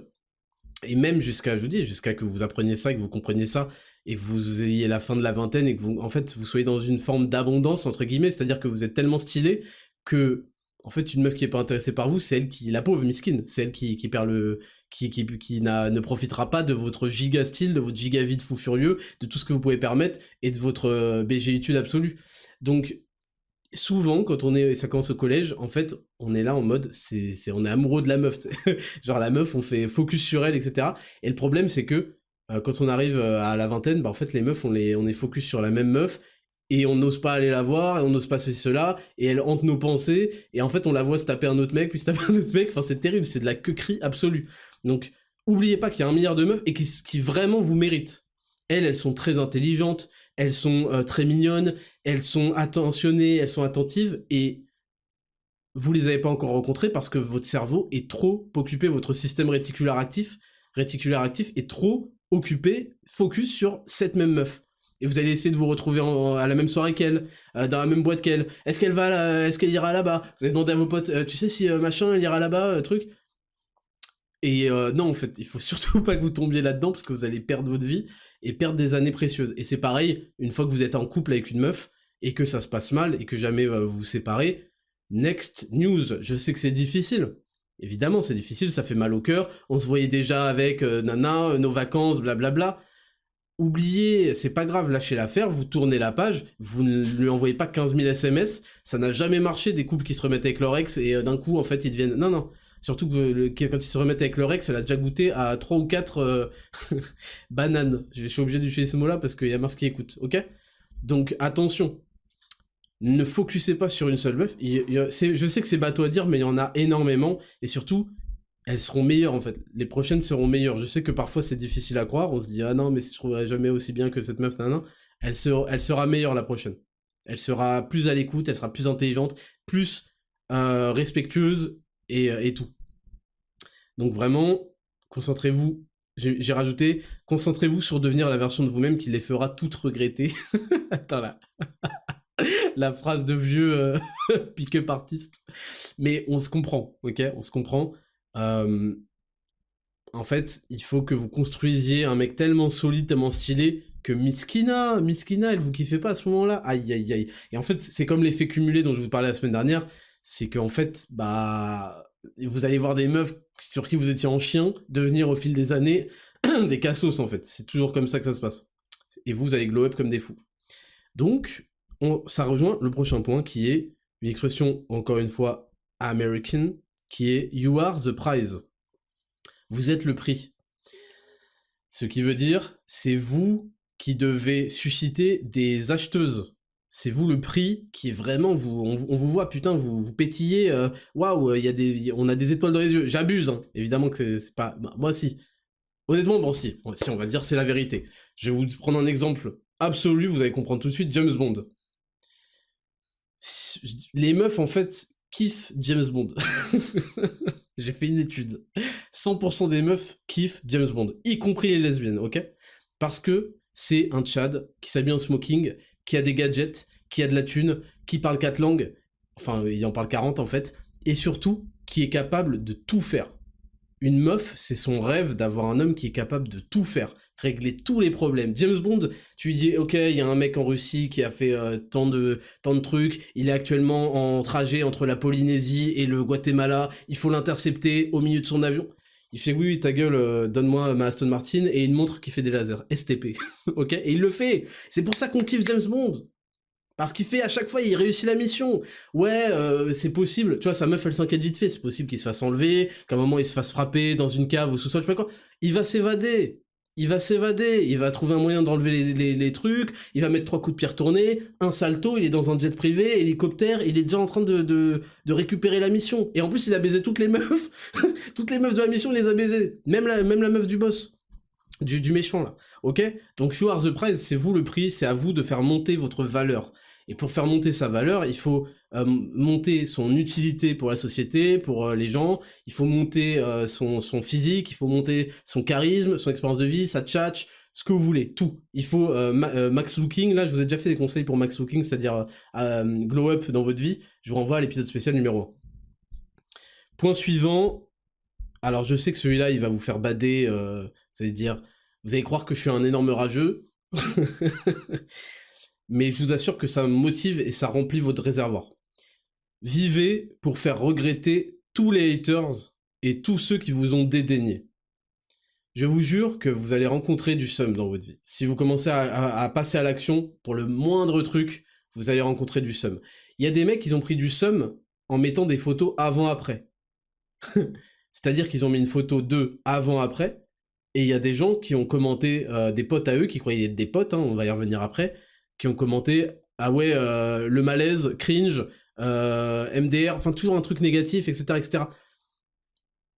Et même jusqu'à, je vous dis, jusqu'à que vous appreniez ça, que vous compreniez ça, et que vous ayez la fin de la vingtaine, et que vous, en fait, vous soyez dans une forme d'abondance, entre guillemets, c'est-à-dire que vous êtes tellement stylé que, en fait, une meuf qui est pas intéressée par vous, c'est elle qui, la pauvre miskine, c'est elle qui perd le, ne profitera pas de votre giga style, de votre giga vie de fou furieux, de tout ce que vous pouvez permettre, et de votre BGitude absolue. Donc, souvent, quand on est, ça commence au collège, en fait, on est là en mode, on est amoureux de la meuf, genre la meuf, on fait focus sur elle, etc. Et le problème, c'est que quand on arrive à la vingtaine, bah en fait, les meufs, on est focus sur la même meuf, et on n'ose pas aller la voir, et on n'ose pas ceci, cela, et elle hante nos pensées, et en fait, on la voit se taper un autre mec, puis se taper un autre mec, enfin, c'est terrible, c'est de la queuerie absolue. Donc, oubliez pas qu'il y a 1 milliard de meufs, et qui vraiment vous méritent. Elles sont très intelligentes, elles sont très mignonnes, elles sont attentionnées, elles sont attentives, et vous les avez pas encore rencontrées parce que votre cerveau est trop occupé, votre système réticulaire actif est trop occupé, focus sur cette même meuf. Et vous allez essayer de vous retrouver à la même soirée qu'elle, dans la même boîte qu'elle. Est-ce qu'elle ira là-bas? Vous allez demander à vos potes, tu sais si machin, elle ira là-bas, truc. Et non, en fait, il faut surtout pas que vous tombiez là-dedans parce que vous allez perdre votre vie et perdre des années précieuses. Et c'est pareil, une fois que vous êtes en couple avec une meuf et que ça se passe mal et que jamais vous vous séparez, next news. Je sais que c'est difficile. Évidemment, c'est difficile, ça fait mal au cœur. On se voyait déjà avec Nana, nos vacances, blablabla. Oubliez, c'est pas grave, lâchez l'affaire, vous tournez la page, vous ne lui envoyez pas 15 000 SMS, ça n'a jamais marché des couples qui se remettent avec leur ex et d'un coup en fait ils deviennent... Non, non, surtout que quand ils se remettent avec leur ex, elle a déjà goûté à 3 ou 4 bananes. Je suis obligé d'utiliser ce mot-là parce qu'il y a Mars qui écoute, ok? Donc attention, ne focussez pas sur une seule meuf, je sais que c'est bateau à dire mais il y en a énormément et surtout... elles seront meilleures en fait. Les prochaines seront meilleures. Je sais que parfois c'est difficile à croire. On se dit ah non mais je trouverai jamais aussi bien que cette meuf. Nan. Elle sera meilleure la prochaine. Elle sera plus à l'écoute. Elle sera plus intelligente, plus respectueuse et tout. Donc vraiment concentrez-vous. J'ai rajouté concentrez-vous sur devenir la version de vous-même qui les fera toutes regretter. Attends là. La phrase de vieux pick-up artiste. Mais on se comprend, ok? On se comprend. Euh, En fait, il faut que vous construisiez un mec tellement solide, tellement stylé, que Miskina, elle vous kiffait pas à ce moment-là. Aïe, aïe, aïe. Et en fait, c'est comme l'effet cumulé dont je vous parlais la semaine dernière, c'est qu'en fait, bah, vous allez voir des meufs sur qui vous étiez en chien devenir au fil des années des cassos, en fait. C'est toujours comme ça que ça se passe. Et vous allez glow up comme des fous. Donc, ça rejoint le prochain point qui est une expression, encore une fois, American, qui est You are the prize. Vous êtes le prix. Ce qui veut dire, c'est vous qui devez susciter des acheteuses. C'est vous le prix qui est vraiment vous. On vous voit, putain, vous pétillez. Waouh, on a des étoiles dans les yeux. J'abuse, hein. Évidemment que c'est pas. Bah, moi aussi. Honnêtement, bon, si. Si, on va dire, c'est la vérité. Je vais vous prendre un exemple absolu, vous allez comprendre tout de suite. James Bond. Les meufs, en fait, kiffent James Bond. J'ai fait une étude. 100% des meufs kiffent James Bond, y compris les lesbiennes, ok? Parce que c'est un Tchad qui s'habille en smoking, qui a des gadgets, qui a de la thune, qui parle 4 langues, enfin, il en parle 40 en fait, et surtout, qui est capable de tout faire. Une meuf, c'est son rêve d'avoir un homme qui est capable de tout faire, régler tous les problèmes. James Bond, tu lui dis, ok, il y a un mec en Russie qui a fait tant de trucs, il est actuellement en trajet entre la Polynésie et le Guatemala, il faut l'intercepter au milieu de son avion. Il fait, oui, ta gueule, donne-moi ma Aston Martin et une montre qui fait des lasers, STP, ok? Et il le fait. C'est pour ça qu'on kiffe James Bond. Parce qu'il fait à chaque fois, il réussit la mission. Ouais, c'est possible. Tu vois, sa meuf, elle s'inquiète vite fait. C'est possible qu'il se fasse enlever, qu'à un moment, il se fasse frapper dans une cave au sous-sol, je sais pas quoi. Il va s'évader. Il va trouver un moyen d'enlever les trucs. Il va mettre 3 coups de pierre tournés, un salto, il est dans un jet privé, hélicoptère, il est déjà en train de récupérer la mission. Et en plus, il a baisé toutes les meufs. Toutes les meufs de la mission, il les a baisées. Même la meuf du boss. Du méchant là, ok? Donc you are the prize, c'est vous le prix, c'est à vous de faire monter votre valeur. Et pour faire monter sa valeur, il faut monter son utilité pour la société, pour les gens, il faut monter son physique, il faut monter son charisme, son expérience de vie, sa tchatch, ce que vous voulez, tout. Il faut max looking, là je vous ai déjà fait des conseils pour max looking, c'est-à-dire glow up dans votre vie, je vous renvoie à l'épisode spécial numéro 1. Point suivant, Alors je sais que celui-là, il va vous faire bader, vous allez dire, vous allez croire que je suis un énorme rageux, mais je vous assure que ça me motive et ça remplit votre réservoir. Vivez pour faire regretter tous les haters et tous ceux qui vous ont dédaigné. Je vous jure que vous allez rencontrer du seum dans votre vie. Si vous commencez à passer à l'action pour le moindre truc, vous allez rencontrer du seum. Il y a des mecs qui ont pris du seum en mettant des photos avant-après. C'est-à-dire qu'ils ont mis une photo d'eux avant-après, et il y a des gens qui ont commenté, des potes à eux, qui croyaient être des potes, hein, on va y revenir après, qui ont commenté «Ah ouais, le malaise, cringe, MDR», enfin toujours un truc négatif, etc., etc.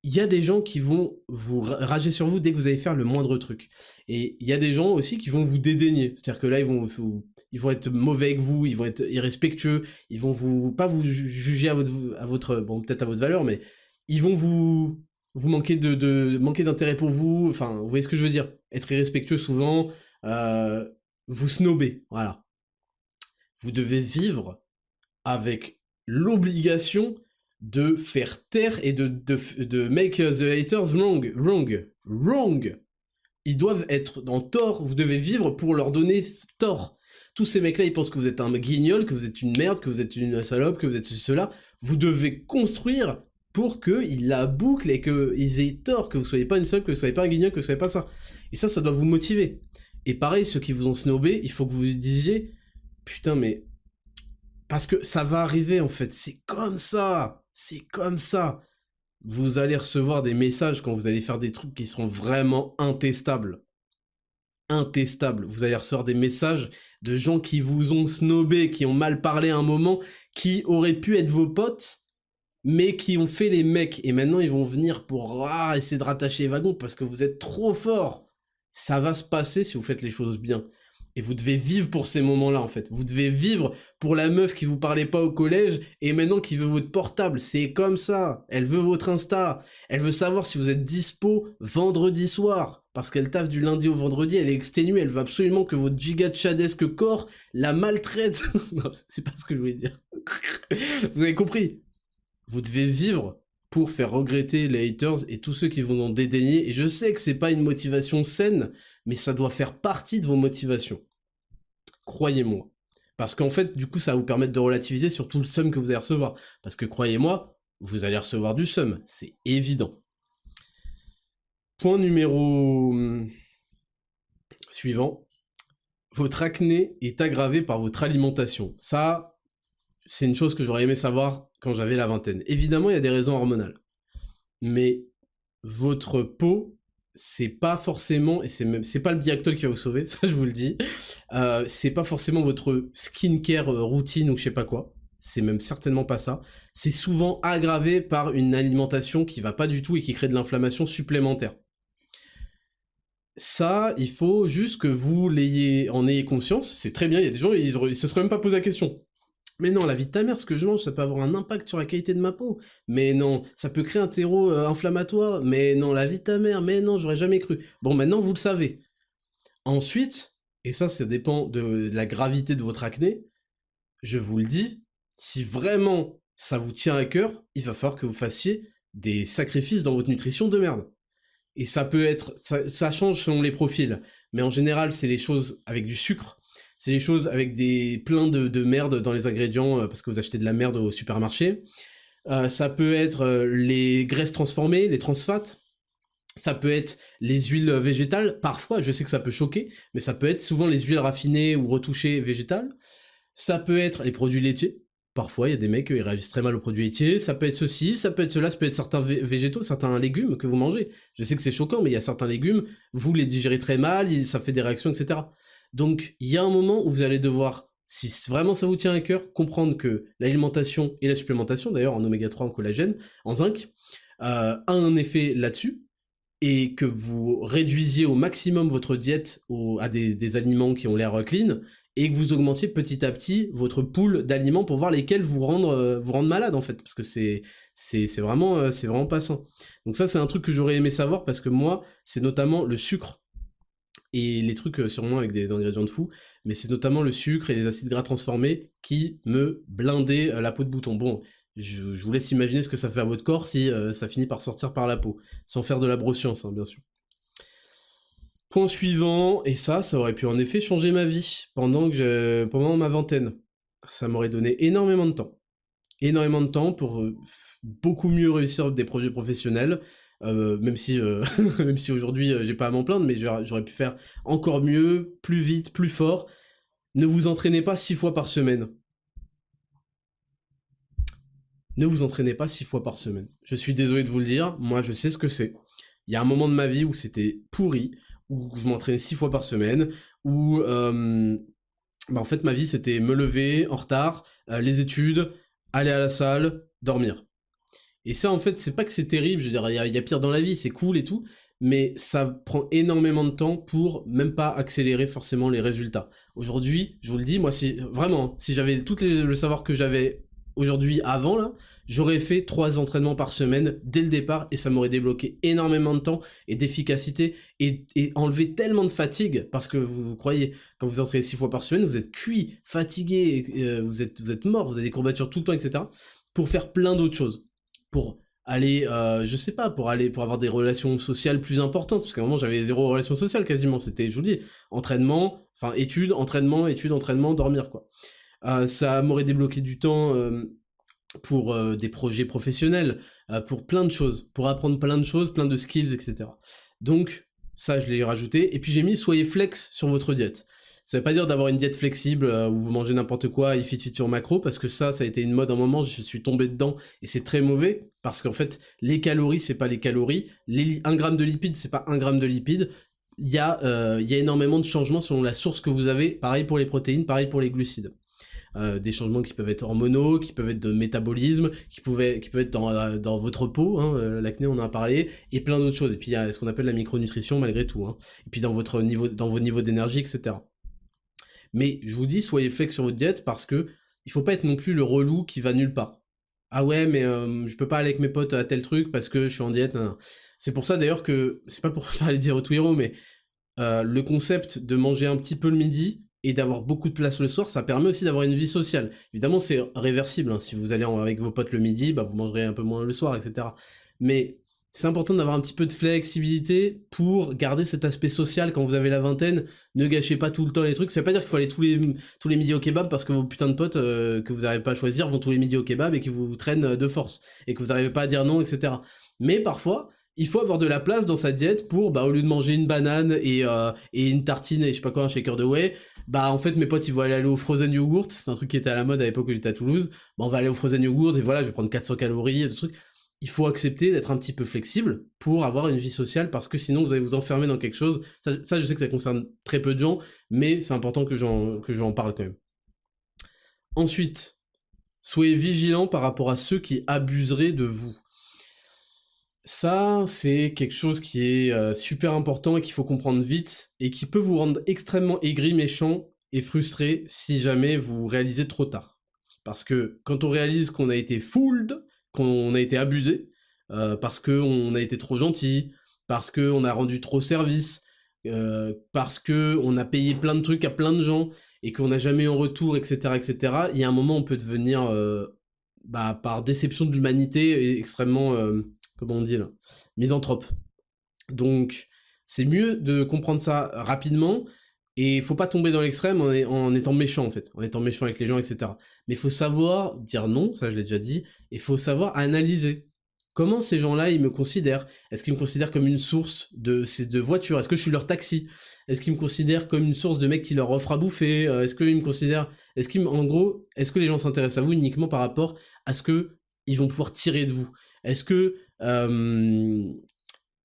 Il y a des gens qui vont vous rager sur vous dès que vous allez faire le moindre truc. Et il y a des gens aussi qui vont vous dédaigner. C'est-à-dire que là, ils vont être mauvais avec vous, ils vont être irrespectueux, ils vont pas vous juger à votre, bon, peut-être à votre valeur, mais ils vont vous manquer manquer d'intérêt pour vous. Enfin, vous voyez ce que je veux dire? Être irrespectueux souvent, euh, vous snober, voilà. Vous devez vivre avec l'obligation de faire taire et de make the haters wrong. Ils doivent être en tort, vous devez vivre pour leur donner tort. Tous ces mecs-là, ils pensent que vous êtes un guignol, que vous êtes une merde, que vous êtes une salope, que vous êtes cela. Vous devez construire pour qu'ils la bouclent et qu'ils aient tort, que vous soyez pas une salope, que vous soyez pas un guignol, que vous soyez pas ça. Et ça doit vous motiver. Et pareil, ceux qui vous ont snobé, il faut que vous disiez, putain, mais parce que ça va arriver en fait, c'est comme ça, c'est comme ça. Vous allez recevoir des messages quand vous allez faire des trucs qui seront vraiment intestables. Intestables. Vous allez recevoir des messages de gens qui vous ont snobé, qui ont mal parlé à un moment, qui auraient pu être vos potes, mais qui ont fait les mecs. Et maintenant ils vont venir pour essayer de rattacher les wagons parce que vous êtes trop fort. Ça va se passer si vous faites les choses bien. Et vous devez vivre pour ces moments-là, en fait. Vous devez vivre pour la meuf qui vous parlait pas au collège et maintenant qui veut votre portable. C'est comme ça. Elle veut votre Insta. Elle veut savoir si vous êtes dispo vendredi soir. Parce qu'elle taffe du lundi au vendredi, elle est exténuée. Elle veut absolument que votre giga tchadesque corps la maltraite. Non, c'est pas ce que je voulais dire. Vous avez compris. Vous devez vivre pour faire regretter les haters et tous ceux qui vous ont dédaigné. Et je sais que c'est pas une motivation saine, mais ça doit faire partie de vos motivations. Croyez-moi. Parce qu'en fait, du coup, ça va vous permettre de relativiser sur tout le seum que vous allez recevoir. Parce que croyez-moi, vous allez recevoir du seum, c'est évident. Point numéro suivant. Votre acné est aggravé par votre alimentation. Ça, c'est une chose que j'aurais aimé savoir quand j'avais la vingtaine. Évidemment, il y a des raisons hormonales. Mais votre peau, c'est pas forcément, et c'est pas le Biactol qui va vous sauver, ça je vous le dis, c'est pas forcément votre skincare routine ou je sais pas quoi, c'est même certainement pas ça, c'est souvent aggravé par une alimentation qui va pas du tout et qui crée de l'inflammation supplémentaire. Ça, il faut juste que vous en ayez conscience, c'est très bien, il y a des gens, ils se seraient même pas posé la question. Mais non, la vie de ta mère, ce que je mange, ça peut avoir un impact sur la qualité de ma peau. Mais non, ça peut créer un terreau inflammatoire. Mais non, la vie de ta mère, mais non, j'aurais jamais cru. Bon, maintenant, vous le savez. Ensuite, et ça dépend de la gravité de votre acné, je vous le dis, si vraiment ça vous tient à cœur, il va falloir que vous fassiez des sacrifices dans votre nutrition de merde. Et ça peut être, ça change selon les profils, mais en général, c'est les choses avec du sucre, c'est les choses avec plein de merde dans les ingrédients, parce que vous achetez de la merde au supermarché. Ça peut être les graisses transformées, les trans fats. Ça peut être les huiles végétales. Parfois, je sais que ça peut choquer, mais ça peut être souvent les huiles raffinées ou retouchées végétales. Ça peut être les produits laitiers. Parfois, il y a des mecs qui réagissent très mal aux produits laitiers. Ça peut être ceci, ça peut être cela, ça peut être certains végétaux, certains légumes que vous mangez. Je sais que c'est choquant, mais il y a certains légumes, vous les digérez très mal, ça fait des réactions, etc. Donc, il y a un moment où vous allez devoir, si vraiment ça vous tient à cœur, comprendre que l'alimentation et la supplémentation, d'ailleurs en oméga 3, en collagène, en zinc, a un effet là-dessus, et que vous réduisiez au maximum votre diète à des aliments qui ont l'air clean, et que vous augmentiez petit à petit votre pool d'aliments pour voir lesquels vous rendre malade en fait, parce que c'est vraiment pas sain. Donc ça c'est un truc que j'aurais aimé savoir, parce que moi c'est notamment le sucre et les trucs sûrement avec des ingrédients de fou, mais c'est notamment le sucre et les acides gras transformés qui me blindaient la peau de bouton. Bon, je vous laisse imaginer ce que ça fait à votre corps si ça finit par sortir par la peau, sans faire de la broscience, hein, bien sûr. Point suivant, et ça aurait pu en effet changer ma vie pendant ma vingtaine. Ça m'aurait donné énormément de temps. Énormément de temps pour beaucoup mieux réussir des projets professionnels, même si, même si aujourd'hui j'ai pas à m'en plaindre, mais j'aurais pu faire encore mieux, plus vite, plus fort. Ne vous entraînez pas 6 fois par semaine. Ne vous entraînez pas 6 fois par semaine. Je suis désolé de vous le dire, moi je sais ce que c'est. Il y a un moment de ma vie où c'était pourri, où je m'entraînais 6 fois par semaine, où en fait ma vie c'était me lever en retard, les études, aller à la salle, dormir. Et ça en fait c'est pas que c'est terrible, je veux dire il y a pire dans la vie, c'est cool et tout, mais ça prend énormément de temps pour même pas accélérer forcément les résultats. Aujourd'hui, je vous le dis, moi si vraiment, si j'avais tout le savoir que j'avais aujourd'hui avant là, j'aurais fait 3 entraînements par semaine dès le départ et ça m'aurait débloqué énormément de temps et d'efficacité et enlevé tellement de fatigue parce que vous croyez, quand vous entraînez 6 fois par semaine, vous êtes cuit, fatigué, vous êtes mort, vous avez des courbatures tout le temps, etc. pour faire plein d'autres choses. Pour aller, je sais pas, pour avoir des relations sociales plus importantes, parce qu'à un moment j'avais 0 relation sociale quasiment, c'était, je vous dis, entraînement, enfin études, entraînement, dormir quoi. Ça m'aurait débloqué du temps pour des projets professionnels, pour plein de choses, pour apprendre plein de choses, plein de skills, etc. Donc ça je l'ai rajouté, et puis j'ai mis soyez flex sur votre diète. Ça veut pas dire d'avoir une diète flexible où vous mangez n'importe quoi et fit sur macro, parce que ça a été une mode à un moment, je suis tombé dedans, et c'est très mauvais, parce qu'en fait, les calories, c'est pas les calories, 1 gramme de lipides, c'est pas 1 gramme de lipides, il y a énormément de changements selon la source que vous avez, pareil pour les protéines, pareil pour les glucides. Des changements qui peuvent être hormonaux, qui peuvent être de métabolisme, qui peuvent être dans votre peau, hein, l'acné on en a parlé, et plein d'autres choses. Et puis il y a ce qu'on appelle la micronutrition malgré tout, hein. Et puis dans vos niveaux d'énergie, etc. Mais je vous dis, soyez flex sur votre diète parce que il faut pas être non plus le relou qui va nulle part. Ah ouais, mais je peux pas aller avec mes potes à tel truc parce que je suis en diète. Non, non. C'est pour ça d'ailleurs que, c'est pas pour parler de Zero to Hero, mais le concept de manger un petit peu le midi et d'avoir beaucoup de place le soir, ça permet aussi d'avoir une vie sociale. Évidemment, c'est réversible, hein. Si vous allez avec vos potes le midi, bah, vous mangerez un peu moins le soir, etc. Mais c'est important d'avoir un petit peu de flexibilité pour garder cet aspect social quand vous avez la vingtaine. Ne gâchez pas tout le temps les trucs. Ça veut pas dire qu'il faut aller tous les midis au kebab parce que vos putains de potes que vous n'arrivez pas à choisir vont tous les midis au kebab et qui vous traînent de force et que vous n'arrivez pas à dire non, etc. Mais parfois, il faut avoir de la place dans sa diète pour, bah, au lieu de manger une banane et une tartine et je sais pas quoi, un shaker de whey, bah, en fait, mes potes, ils vont aller au frozen yogurt. C'est un truc qui était à la mode à l'époque où j'étais à Toulouse. Bah, on va aller au frozen yogurt et voilà, je vais prendre 400 calories, des trucs. Il faut accepter d'être un petit peu flexible pour avoir une vie sociale parce que sinon vous allez vous enfermer dans quelque chose. Ça je sais que ça concerne très peu de gens, mais c'est important que j'en parle quand même. Ensuite, soyez vigilants par rapport à ceux qui abuseraient de vous. Ça, c'est quelque chose qui est super important et qu'il faut comprendre vite et qui peut vous rendre extrêmement aigri, méchant et frustré si jamais vous réalisez trop tard. Parce que quand on réalise qu'on a été fooled, qu'on a été abusé, parce qu'on a été trop gentil, parce qu'on a rendu trop service, parce qu'on a payé plein de trucs à plein de gens et qu'on n'a jamais eu en retour, etc., etc., il y a un moment où on peut devenir, par déception de l'humanité, extrêmement... comment on dit là, misanthrope. Donc, c'est mieux de comprendre ça rapidement, et il faut pas tomber dans l'extrême en étant méchant, en fait, en étant méchant avec les gens, etc. Mais il faut savoir dire non, ça je l'ai déjà dit, et il faut savoir analyser. Comment ces gens-là, ils me considèrent? Est-ce qu'ils me considèrent comme une source de voitures? Est-ce que je suis leur taxi? Est-ce qu'ils me considèrent comme une source de mecs qui leur offrent à bouffer? Est-ce qu'ils me considèrent... En gros, est-ce que les gens s'intéressent à vous uniquement par rapport à ce que ils vont pouvoir tirer de vous? Est-ce que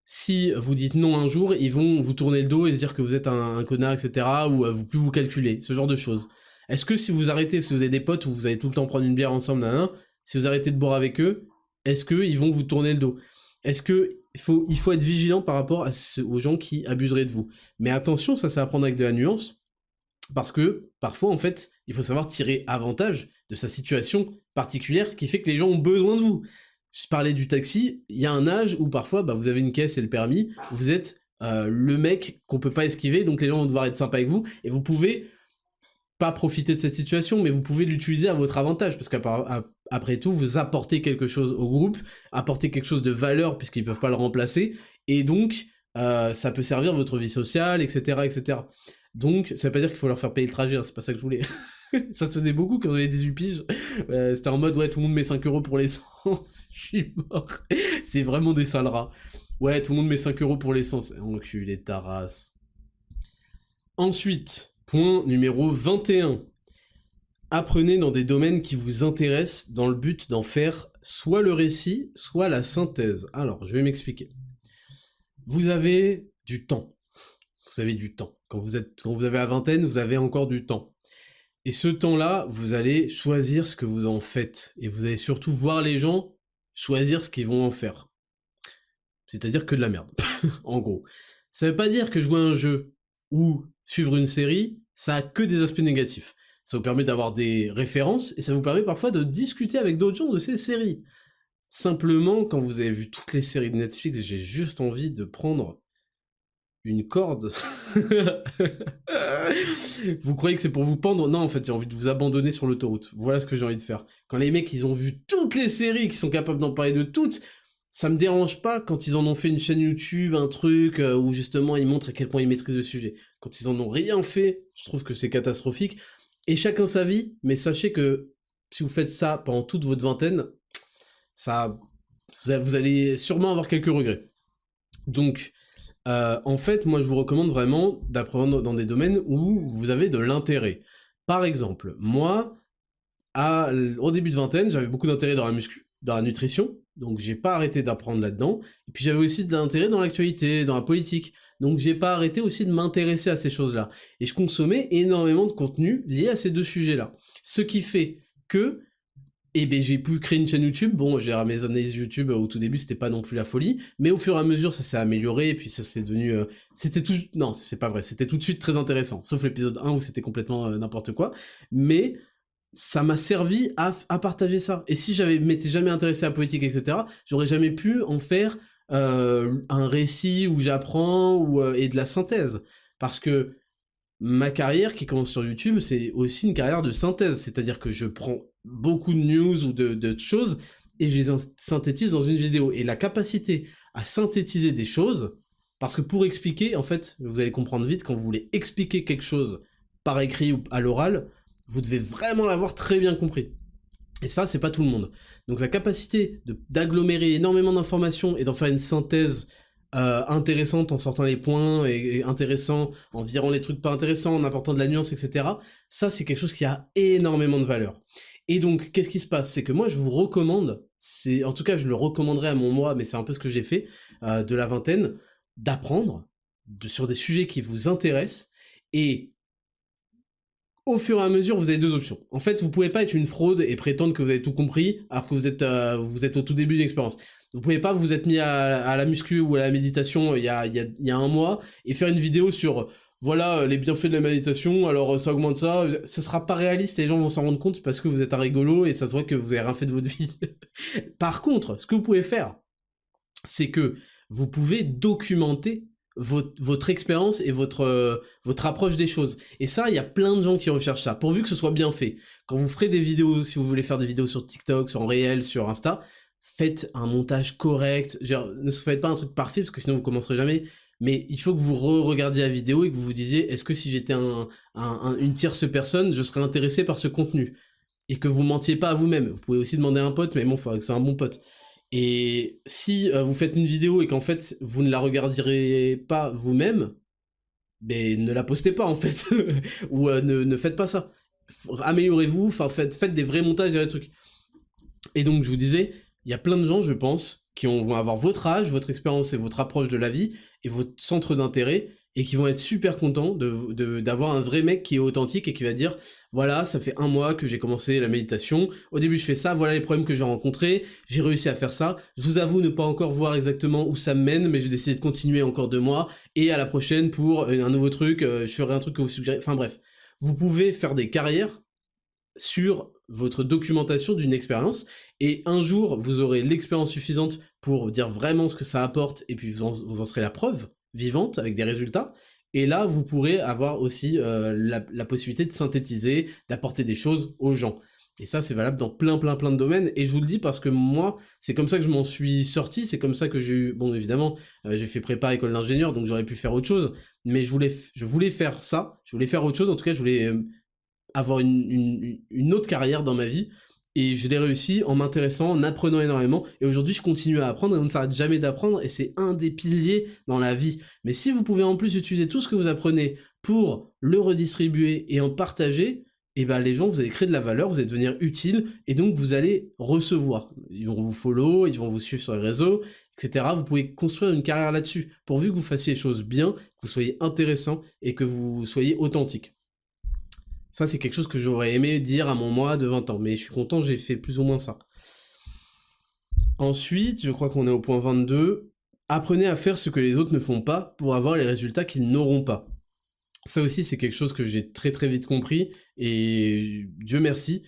si vous dites non un jour, ils vont vous tourner le dos et se dire que vous êtes un connard, etc., ou plus vous calculer, ce genre de choses. Est-ce que si vous arrêtez, si vous avez des potes où vous allez tout le temps prendre une bière ensemble, si vous arrêtez de boire avec eux, est-ce qu'ils vont vous tourner le dos? Est-ce que il faut être vigilant par rapport aux gens qui abuseraient de vous? Mais attention, ça c'est à prendre avec de la nuance, parce que parfois, en fait, il faut savoir tirer avantage de sa situation particulière qui fait que les gens ont besoin de vous. Je parlais du taxi, il y a un âge où parfois, vous avez une caisse et le permis, vous êtes le mec qu'on peut pas esquiver, donc les gens vont devoir être sympas avec vous, et vous pouvez pas profiter de cette situation, mais vous pouvez l'utiliser à votre avantage, parce qu'à après tout, vous apportez quelque chose au groupe, apportez quelque chose de valeur puisqu'ils peuvent pas le remplacer, et donc ça peut servir votre vie sociale, etc., etc. Donc, ça veut pas dire qu'il faut leur faire payer le trajet, hein, c'est pas ça que je voulais. Ça se faisait beaucoup quand on avait 18 piges. C'était en mode, ouais, tout le monde met 5 € pour l'essence. Je suis mort. C'est vraiment des sales rats. Ouais, tout le monde met 5 € pour l'essence. Enculé ta race. Ensuite, point numéro 21. Apprenez dans des domaines qui vous intéressent dans le but d'en faire soit le récit, soit la synthèse. Alors, je vais m'expliquer. Vous avez du temps. Vous avez du temps. Quand vous avez la vingtaine, vous avez encore du temps. Et ce temps-là, vous allez choisir ce que vous en faites. Et vous allez surtout voir les gens choisir ce qu'ils vont en faire. C'est-à-dire que de la merde, en gros. Ça veut pas dire que jouer à un jeu ou suivre une série, ça a que des aspects négatifs. Ça vous permet d'avoir des références, et ça vous permet parfois de discuter avec d'autres gens de ces séries. Simplement, quand vous avez vu toutes les séries de Netflix, j'ai juste envie de prendre une corde. Vous croyez que c'est pour vous pendre? Non, en fait, j'ai envie de vous abandonner sur l'autoroute. Voilà ce que j'ai envie de faire. Quand les mecs, ils ont vu toutes les séries, qui sont capables d'en parler de toutes, ça me dérange pas quand ils en ont fait une chaîne YouTube, un truc, où justement ils montrent à quel point ils maîtrisent le sujet. Quand ils en ont rien fait, je trouve que c'est catastrophique. Et chacun sa vie, mais sachez que si vous faites ça pendant toute votre vingtaine, vous allez sûrement avoir quelques regrets. Donc, en fait, moi, je vous recommande vraiment d'apprendre dans des domaines où vous avez de l'intérêt. Par exemple, moi, au début de vingtaine, j'avais beaucoup d'intérêt dans la muscu, dans la nutrition, donc j'ai pas arrêté d'apprendre là-dedans. Et puis j'avais aussi de l'intérêt dans l'actualité, dans la politique, donc j'ai pas arrêté aussi de m'intéresser à ces choses-là. Et je consommais énormément de contenu lié à ces deux sujets-là. Ce qui fait que j'ai pu créer une chaîne YouTube. Bon, j'ai mes analyses YouTube au tout début, c'était pas non plus la folie, mais au fur et à mesure, ça s'est amélioré, et puis ça s'est devenu... Non, c'est pas vrai, c'était tout de suite très intéressant, sauf l'épisode 1 où c'était complètement n'importe quoi, mais ça m'a servi à partager ça. Et si m'étais jamais intéressé à la politique, etc., j'aurais jamais pu en faire un récit où j'apprends, et de la synthèse. Parce que ma carrière qui commence sur YouTube, c'est aussi une carrière de synthèse, c'est-à-dire que je prends beaucoup de news ou de choses et je les synthétise dans une vidéo. Et la capacité à synthétiser des choses, parce que pour expliquer, en fait, vous allez comprendre vite, quand vous voulez expliquer quelque chose par écrit ou à l'oral, vous devez vraiment l'avoir très bien compris. Et ça, c'est pas tout le monde. Donc la capacité d'agglomérer énormément d'informations et d'en faire une synthèse intéressante en sortant les points et intéressant en virant les trucs pas intéressants, en apportant de la nuance, etc. Ça, c'est quelque chose qui a énormément de valeur. Et donc, qu'est-ce qui se passe? C'est que moi, je vous recommande, en tout cas, je le recommanderais à mon moi, mais c'est un peu ce que j'ai fait, de la vingtaine, d'apprendre sur des sujets qui vous intéressent, et au fur et à mesure, vous avez deux options. En fait, vous pouvez pas être une fraude et prétendre que vous avez tout compris, alors que vous êtes au tout début d'une expérience. Vous pouvez pas vous être mis à la muscu ou à la méditation il y a un mois et faire une vidéo sur voilà les bienfaits de la méditation, alors ça augmente ça. Ce sera pas réaliste et les gens vont s'en rendre compte parce que vous êtes un rigolo et ça se voit que vous avez rien fait de votre vie. Par contre, ce que vous pouvez faire, c'est que vous pouvez documenter votre expérience et votre approche des choses. Et ça, il y a plein de gens qui recherchent ça, pourvu que ce soit bien fait. Quand vous ferez des vidéos, si vous voulez faire des vidéos sur TikTok, sur Réel, sur Insta, faites un montage correct. Genre, ne faites pas un truc parfait, parce que sinon vous commencerez jamais. Mais il faut que vous regardiez la vidéo et que vous vous disiez, est-ce que si j'étais une tierce personne, je serais intéressé par ce contenu? Et que vous mentiez pas à vous-même. Vous pouvez aussi demander à un pote, mais bon, il faudrait que c'est un bon pote. Et si vous faites une vidéo et qu'en fait vous ne la regarderez pas vous-même, ben ne la postez pas en fait, ou ne faites pas ça. Améliorez-vous, faites des vrais montages, des vrais trucs. Et donc je vous disais, il y a plein de gens, je pense, qui vont avoir votre âge, votre expérience et votre approche de la vie et votre centre d'intérêt, et qui vont être super contents d'avoir un vrai mec qui est authentique et qui va dire voilà, ça fait 1 mois que j'ai commencé la méditation, au début je fais ça, voilà les problèmes que j'ai rencontrés, j'ai réussi à faire ça, je vous avoue ne pas encore voir exactement où ça me mène, mais j'ai décidé de continuer encore 2 mois, et à la prochaine pour un nouveau truc, je ferai un truc que vous suggérez, enfin bref. Vous pouvez faire des carrières sur votre documentation d'une expérience, et un jour vous aurez l'expérience suffisante pour dire vraiment ce que ça apporte, et puis vous en serez la preuve vivante avec des résultats, et là vous pourrez avoir aussi la possibilité de synthétiser, d'apporter des choses aux gens. Et ça, c'est valable dans plein de domaines. Et je vous le dis parce que moi, c'est comme ça que je m'en suis sorti. C'est comme ça que j'ai eu... Bon, évidemment, j'ai fait prépa école d'ingénieur, donc j'aurais pu faire autre chose. Mais je voulais faire ça. Je voulais faire autre chose. En tout cas, je voulais avoir une autre carrière dans ma vie. Et je l'ai réussi en m'intéressant, en apprenant énormément. Et aujourd'hui, je continue à apprendre et on ne s'arrête jamais d'apprendre. Et c'est un des piliers dans la vie. Mais si vous pouvez en plus utiliser tout ce que vous apprenez pour le redistribuer et en partager, et ben les gens, vous allez créer de la valeur, vous allez devenir utile, et donc vous allez recevoir. Ils vont vous follow, ils vont vous suivre sur les réseaux, etc. Vous pouvez construire une carrière là-dessus, pourvu que vous fassiez les choses bien, que vous soyez intéressant et que vous soyez authentique. Ça, c'est quelque chose que j'aurais aimé dire à mon moi de 20 ans, mais je suis content, j'ai fait plus ou moins ça. Ensuite, je crois qu'on est au point 22. Apprenez à faire ce que les autres ne font pas pour avoir les résultats qu'ils n'auront pas. Ça aussi, c'est quelque chose que j'ai très vite compris, et Dieu merci,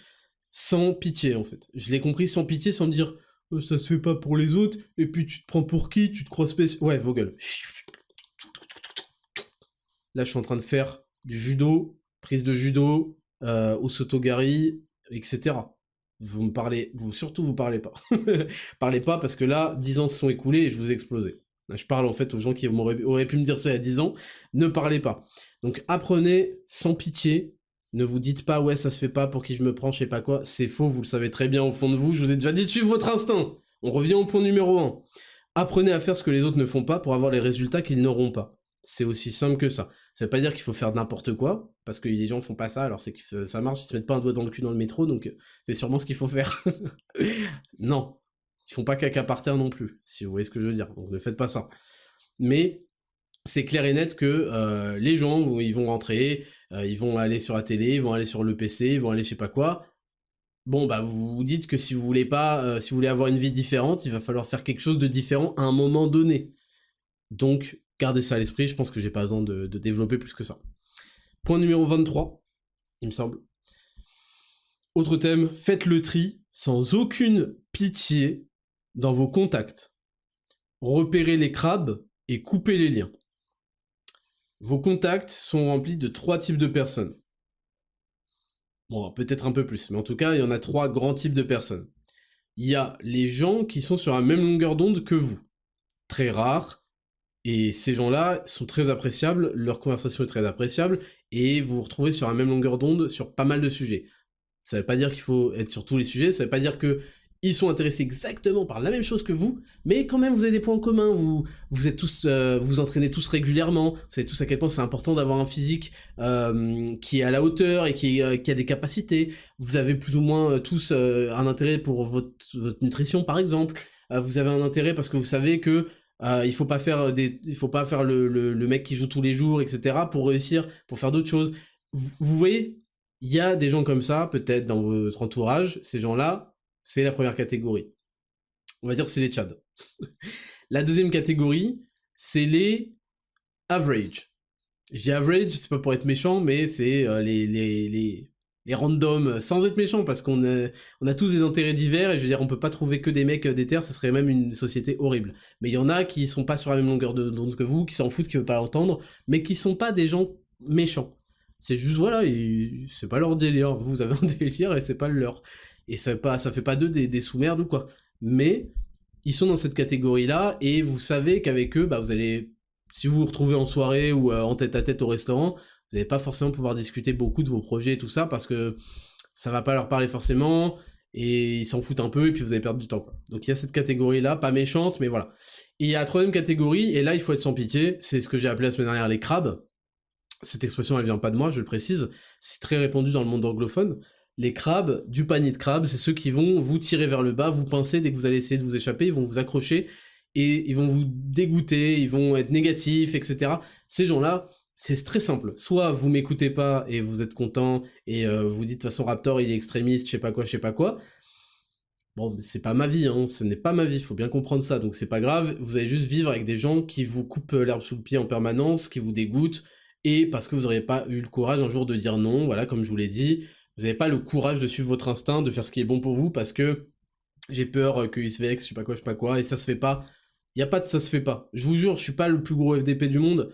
sans pitié en fait. Je l'ai compris sans pitié, sans me dire ça se fait pas pour les autres, et puis tu te prends pour qui, tu te crois spécial. Ouais, vos gueules. Là, je suis en train de faire du judo, prise de judo, osotogari, etc. Vous me parlez, surtout vous parlez pas. Parlez pas parce que là, 10 ans se sont écoulés et je vous ai explosé. Là, je parle en fait aux gens qui auraient pu me dire ça il y a 10 ans. Ne parlez pas. Donc apprenez sans pitié. Ne vous dites pas ouais ça se fait pas pour qui je me prends, je sais pas quoi. C'est faux, vous le savez très bien au fond de vous. Je vous ai déjà dit de suivre votre instinct. On revient au point numéro 1. Apprenez à faire ce que les autres ne font pas pour avoir les résultats qu'ils n'auront pas. C'est aussi simple que ça. Ça veut pas dire qu'il faut faire n'importe quoi, parce que les gens font pas ça, alors c'est que ça marche, ils se mettent pas un doigt dans le cul dans le métro, donc c'est sûrement ce qu'il faut faire. Non, ils font pas caca par terre non plus, si vous voyez ce que je veux dire, donc ne faites pas ça. Mais c'est clair et net que les gens, ils vont rentrer, ils vont aller sur la télé, ils vont aller sur le PC, ils vont aller je sais pas quoi. Bon, bah vous vous dites que si vous voulez pas, si vous voulez avoir une vie différente, il va falloir faire quelque chose de différent à un moment donné. Donc, gardez ça à l'esprit, je pense que j'ai pas besoin de développer plus que ça. Point numéro 23, il me semble. Autre thème, faites le tri sans aucune pitié dans vos contacts. Repérez les crabes et coupez les liens. Vos contacts sont remplis de 3 types de personnes. Bon, peut-être un peu plus, mais en tout cas, il y en a 3 grands types de personnes. Il y a les gens qui sont sur la même longueur d'onde que vous. Très rares. Et ces gens-là sont très appréciables, leur conversation est très appréciable, et vous vous retrouvez sur la même longueur d'onde sur pas mal de sujets. Ça veut pas dire qu'il faut être sur tous les sujets, ça veut pas dire que ils sont intéressés exactement par la même chose que vous, mais quand même vous avez des points en commun, vous êtes tous, vous entraînez tous régulièrement, vous savez tous à quel point c'est important d'avoir un physique qui est à la hauteur et qui a des capacités, vous avez plus ou moins tous un intérêt pour votre nutrition par exemple, vous avez un intérêt parce que vous savez que il faut pas faire le mec qui joue tous les jours, etc. pour réussir, pour faire d'autres choses. Vous voyez, il y a des gens comme ça, peut-être dans votre entourage, ces gens-là, c'est la première catégorie. On va dire c'est les Tchads. La deuxième catégorie, c'est les average. J'ai average, c'est pas pour être méchant, mais c'est les randoms, sans être méchant, parce qu'on a tous des intérêts divers, et je veux dire, on peut pas trouver que des mecs déter, ce serait même une société horrible. Mais il y en a qui sont pas sur la même longueur d'onde que vous, qui s'en foutent, qui veulent pas l'entendre, mais qui sont pas des gens méchants. C'est juste, voilà, c'est pas leur délire. Vous avez un délire et c'est pas le leur. Et ça fait pas d'eux des sous-merdes ou quoi. Mais ils sont dans cette catégorie-là, et vous savez qu'avec eux, bah, vous allez, si vous vous retrouvez en soirée ou en tête-à-tête au restaurant, vous n'allez pas forcément pouvoir discuter beaucoup de vos projets et tout ça, parce que ça va pas leur parler forcément, et ils s'en foutent un peu, et puis vous allez perdre du temps, quoi. Donc il y a cette catégorie-là, pas méchante, mais voilà. Et il y a la troisième catégorie, et là il faut être sans pitié, c'est ce que j'ai appelé la semaine dernière les crabes. Cette expression elle vient pas de moi, je le précise, c'est très répandu dans le monde anglophone. Les crabes, du panier de crabes, c'est ceux qui vont vous tirer vers le bas, vous pincer dès que vous allez essayer de vous échapper, ils vont vous accrocher, et ils vont vous dégoûter, ils vont être négatifs, etc. Ces gens-là, c'est très simple. Soit vous m'écoutez pas et vous êtes content, et vous dites de toute façon Raptor il est extrémiste, je sais pas quoi. Bon, c'est pas ma vie, hein, ce n'est pas ma vie, faut bien comprendre ça, donc c'est pas grave, vous allez juste vivre avec des gens qui vous coupent l'herbe sous le pied en permanence, qui vous dégoûtent, et parce que vous n'auriez pas eu le courage un jour de dire non, voilà, comme je vous l'ai dit, vous n'avez pas le courage de suivre votre instinct, de faire ce qui est bon pour vous, parce que j'ai peur qu'ils se vexent, je sais pas quoi, et ça se fait pas. Y a pas de ça se fait pas. Je vous jure, je suis pas le plus gros FDP du monde.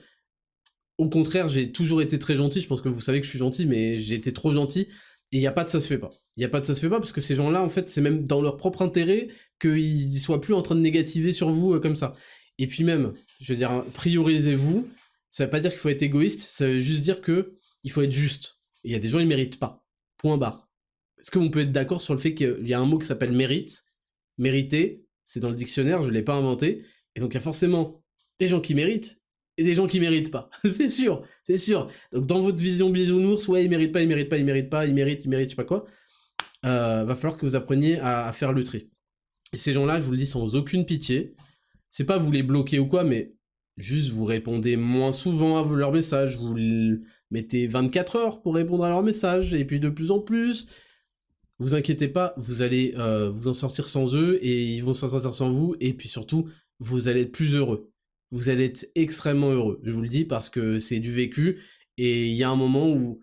Au contraire, j'ai toujours été très gentil, je pense que vous savez que je suis gentil, mais j'ai été trop gentil. Et il n'y a pas de ça se fait pas. Il n'y a pas de ça se fait pas parce que ces gens-là, en fait, c'est même dans leur propre intérêt qu'ils soient plus en train de négativer sur vous comme ça. Et puis même, je veux dire, priorisez-vous. Ça veut pas dire qu'il faut être égoïste, ça veut juste dire que il faut être juste. Et il y a des gens, ils méritent pas. Point barre. Est-ce que vous pouvez être d'accord sur le fait qu'il y a un mot qui s'appelle mérite? Mériter, c'est dans le dictionnaire, je l'ai pas inventé. Et donc il y a forcément des gens qui méritent et des gens qui méritent pas. C'est sûr, c'est sûr. Donc dans votre vision bisounours, ouais, ils méritent pas, ils méritent pas, ils méritent pas, ils méritent, je sais pas quoi. Va falloir que vous appreniez à faire le tri. Et ces gens-là, je vous le dis sans aucune pitié, c'est pas vous les bloquer ou quoi, mais juste vous répondez moins souvent à leurs messages, vous mettez 24 heures pour répondre à leurs messages, et puis de plus en plus, vous inquiétez pas, vous allez vous en sortir sans eux, et ils vont s'en sortir sans vous, et puis surtout, vous allez être plus heureux. Vous allez être extrêmement heureux, je vous le dis, parce que c'est du vécu, et il y a un moment où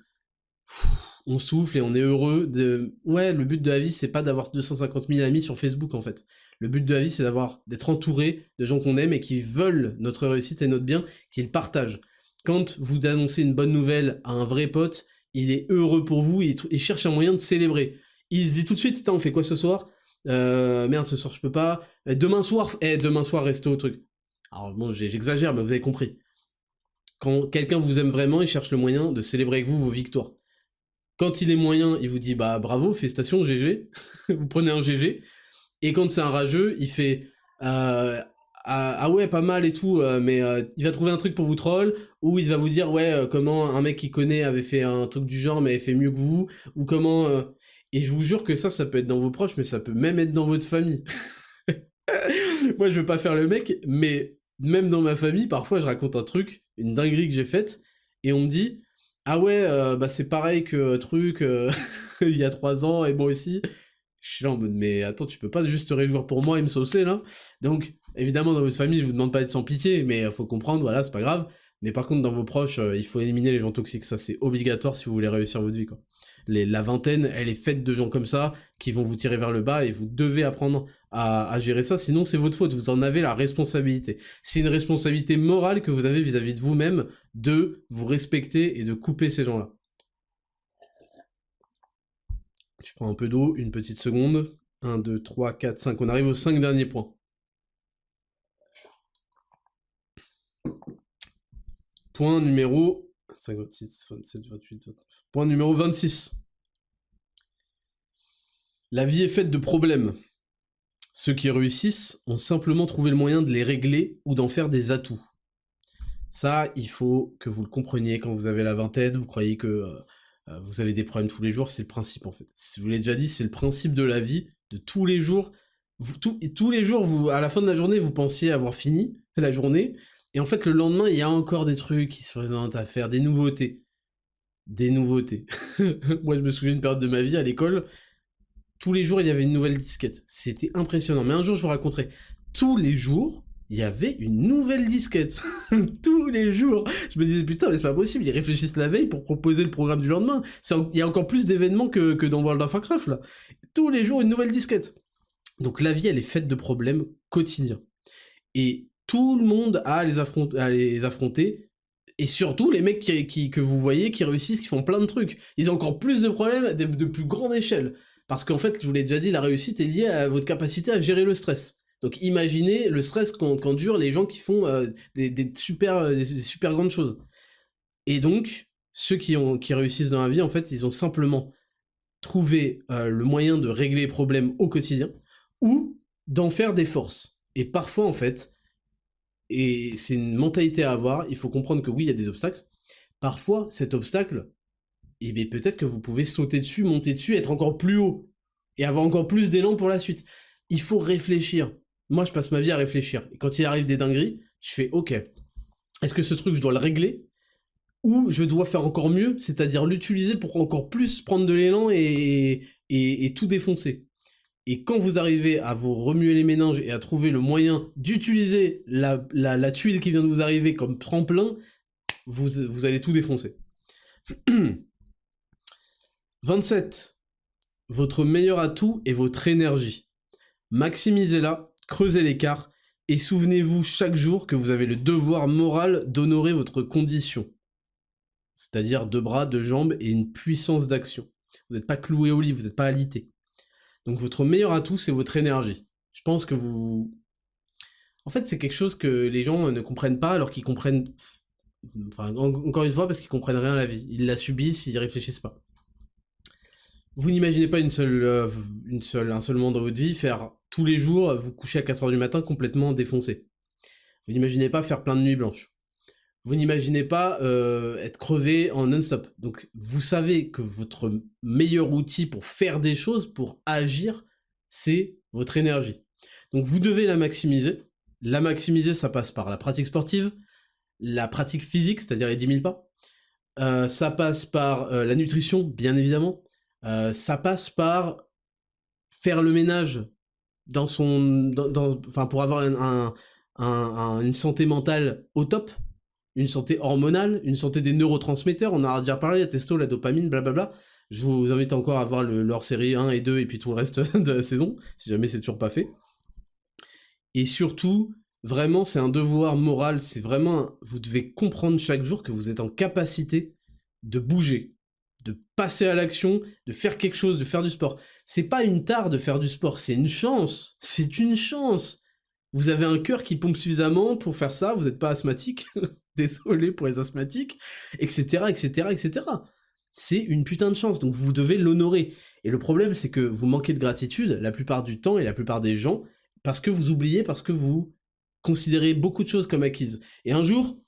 on souffle et on est heureux de... Ouais, le but de la vie, c'est pas d'avoir 250 000 amis sur Facebook, en fait. Le but de la vie, c'est d'être entouré de gens qu'on aime et qui veulent notre réussite et notre bien, qu'ils partagent. Quand vous annoncez une bonne nouvelle à un vrai pote, il est heureux pour vous et il cherche un moyen de célébrer. Il se dit tout de suite, on fait quoi ce soir? Merde, ce soir je peux pas. Demain soir, resto, truc. Alors bon, j'exagère, mais vous avez compris. Quand quelqu'un vous aime vraiment, il cherche le moyen de célébrer avec vous vos victoires. Quand il est moyen, il vous dit bah bravo, félicitations, GG, vous prenez un GG. Et quand c'est un rageux, il fait ah ouais, pas mal et tout, mais il va trouver un truc pour vous troll, ou il va vous dire ouais, comment un mec qu'il connaît avait fait un truc du genre, mais avait fait mieux que vous, ou comment. Et je vous jure que ça peut être dans vos proches, mais ça peut même être dans votre famille. Moi, je veux pas faire le mec, mais même dans ma famille, parfois, je raconte un truc, une dinguerie que j'ai faite, et on me dit ah ouais, bah c'est pareil que truc il y a 3 ans, et moi aussi. Je suis là en mode, mais attends, tu peux pas juste te réjouir pour moi et me saucer, là? Donc, évidemment, dans votre famille, je vous demande pas d'être sans pitié, mais faut comprendre, voilà, c'est pas grave. Mais par contre, dans vos proches, il faut éliminer les gens toxiques. Ça, c'est obligatoire si vous voulez réussir votre vie, quoi. La vingtaine, elle est faite de gens comme ça, qui vont vous tirer vers le bas, et vous devez apprendre à gérer ça, sinon c'est votre faute, vous en avez la responsabilité. C'est une responsabilité morale que vous avez vis-à-vis de vous-même, de vous respecter et de couper ces gens-là. Je prends un peu d'eau, une petite seconde. 1, 2, 3, 4, 5. On arrive aux 5 derniers points. Point numéro... 5, 26, 27, 28, 29. Point numéro 26. La vie est faite de problèmes. Ceux qui réussissent ont simplement trouvé le moyen de les régler ou d'en faire des atouts. Ça, il faut que vous le compreniez quand vous avez la vingtaine, vous croyez que vous avez des problèmes tous les jours, c'est le principe en fait. Je vous l'ai déjà dit, c'est le principe de la vie, de tous les jours. Tous les jours, à la fin de la journée, vous pensiez avoir fini la journée, et en fait le lendemain, il y a encore des trucs qui se présentent à faire, des nouveautés. Des nouveautés. Moi, je me souviens d'une période de ma vie à l'école, tous les jours, il y avait une nouvelle disquette. C'était impressionnant. Mais un jour, je vous raconterai. Tous les jours, il y avait une nouvelle disquette. Tous les jours. Je me disais, putain, mais c'est pas possible. Ils réfléchissent la veille pour proposer le programme du lendemain. Il y a encore plus d'événements que dans World of Warcraft, là. Tous les jours, une nouvelle disquette. Donc la vie, elle est faite de problèmes quotidiens. Et tout le monde a à les affronter. Et surtout, les mecs que vous voyez, qui réussissent, qui font plein de trucs. Ils ont encore plus de problèmes de plus grande échelle. Parce qu'en fait, je vous l'ai déjà dit, la réussite est liée à votre capacité à gérer le stress. Donc imaginez le stress qu'endurent les gens qui font des super grandes choses. Et donc, ceux qui réussissent dans la vie, en fait, ils ont simplement trouvé le moyen de régler les problèmes au quotidien, ou d'en faire des forces. Et parfois, en fait, et c'est une mentalité à avoir, il faut comprendre que oui, il y a des obstacles. Parfois, cet obstacle, et bien peut-être que vous pouvez sauter dessus, monter dessus, être encore plus haut, et avoir encore plus d'élan pour la suite. Il faut réfléchir. Moi, je passe ma vie à réfléchir. Et quand il arrive des dingueries, je fais, ok, est-ce que ce truc, je dois le régler, ou je dois faire encore mieux, c'est-à-dire l'utiliser pour encore plus prendre de l'élan et tout défoncer. Et quand vous arrivez à vous remuer les méninges et à trouver le moyen d'utiliser la tuile qui vient de vous arriver comme tremplin, vous allez tout défoncer. 27. Votre meilleur atout est votre énergie. Maximisez-la, creusez l'écart, et souvenez-vous chaque jour que vous avez le devoir moral d'honorer votre condition. C'est-à-dire 2 bras, 2 jambes et une puissance d'action. Vous n'êtes pas cloué au lit, vous n'êtes pas alité. Donc votre meilleur atout, c'est votre énergie. Je pense que vous... En fait, c'est quelque chose que les gens ne comprennent pas, alors qu'ils comprennent... Enfin, encore une fois, parce qu'ils comprennent rien à la vie. Ils la subissent, ils y réfléchissent pas. Vous n'imaginez pas un seul moment dans votre vie faire tous les jours, vous coucher à 4h du matin complètement défoncé. Vous n'imaginez pas faire plein de nuits blanches. Vous n'imaginez pas être crevé en non-stop. Donc vous savez que votre meilleur outil pour faire des choses, pour agir, c'est votre énergie. Donc vous devez la maximiser. La maximiser, ça passe par la pratique sportive, la pratique physique, c'est-à-dire les 10 000 pas. Ça passe par la nutrition, bien évidemment. Ça passe par faire le ménage dans pour avoir une santé mentale au top, une santé hormonale, une santé des neurotransmetteurs. On a déjà parlé, la testo, la dopamine, blablabla. Je vous invite encore à voir leur série 1 et 2 et puis tout le reste de la saison, si jamais c'est toujours pas fait. Et surtout, vraiment, c'est un devoir moral, c'est vraiment... Vous devez comprendre chaque jour que vous êtes en capacité de bouger, de passer à l'action, de faire quelque chose, de faire du sport. C'est pas une tare de faire du sport, c'est une chance. C'est une chance. Vous avez un cœur qui pompe suffisamment pour faire ça, vous n'êtes pas asthmatique, désolé pour les asthmatiques, etc., etc., etc. C'est une putain de chance, donc vous devez l'honorer. Et le problème, c'est que vous manquez de gratitude la plupart du temps et la plupart des gens, parce que vous oubliez, parce que vous considérez beaucoup de choses comme acquises. Et un jour,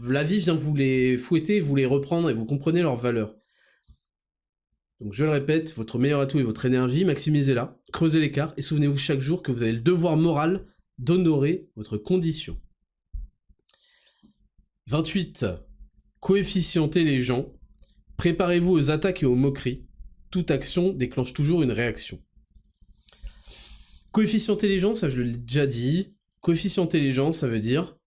la vie vient vous les fouetter, vous les reprendre, et vous comprenez leur valeur. Donc je le répète, votre meilleur atout est votre énergie, maximisez-la, creusez l'écart, et souvenez-vous chaque jour que vous avez le devoir moral d'honorer votre condition. 28. Coefficientez les gens. Préparez-vous aux attaques et aux moqueries. Toute action déclenche toujours une réaction. Coefficienter les gens, ça je l'ai déjà dit. Coefficienter les gens, ça veut dire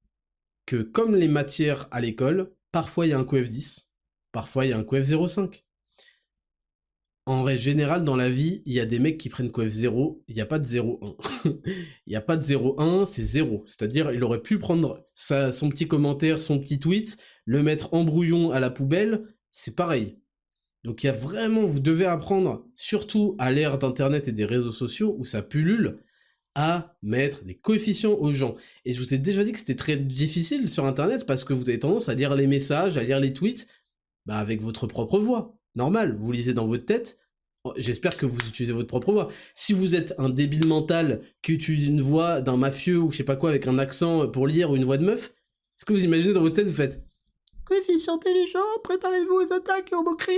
que comme les matières à l'école, parfois il y a un coef 10, parfois il y a un coef 0,5. En règle générale, dans la vie, il y a des mecs qui prennent coef 0, il n'y a pas de 0,1. Il n'y a pas de 0,1, c'est 0. C'est-à-dire, il aurait pu prendre son petit commentaire, son petit tweet, le mettre en brouillon à la poubelle, c'est pareil. Donc il y a vraiment, vous devez apprendre, surtout à l'ère d'Internet et des réseaux sociaux, où ça pullule, à mettre des coefficients aux gens. Et je vous ai déjà dit que c'était très difficile sur Internet, parce que vous avez tendance à lire les messages, à lire les tweets, avec votre propre voix. Normal, vous lisez dans votre tête, j'espère que vous utilisez votre propre voix. Si vous êtes un débile mental qui utilise une voix d'un mafieux ou je sais pas quoi avec un accent pour lire ou une voix de meuf, est-ce que vous imaginez dans votre tête, vous faites coefficientez les gens, préparez-vous aux attaques et aux moqueries.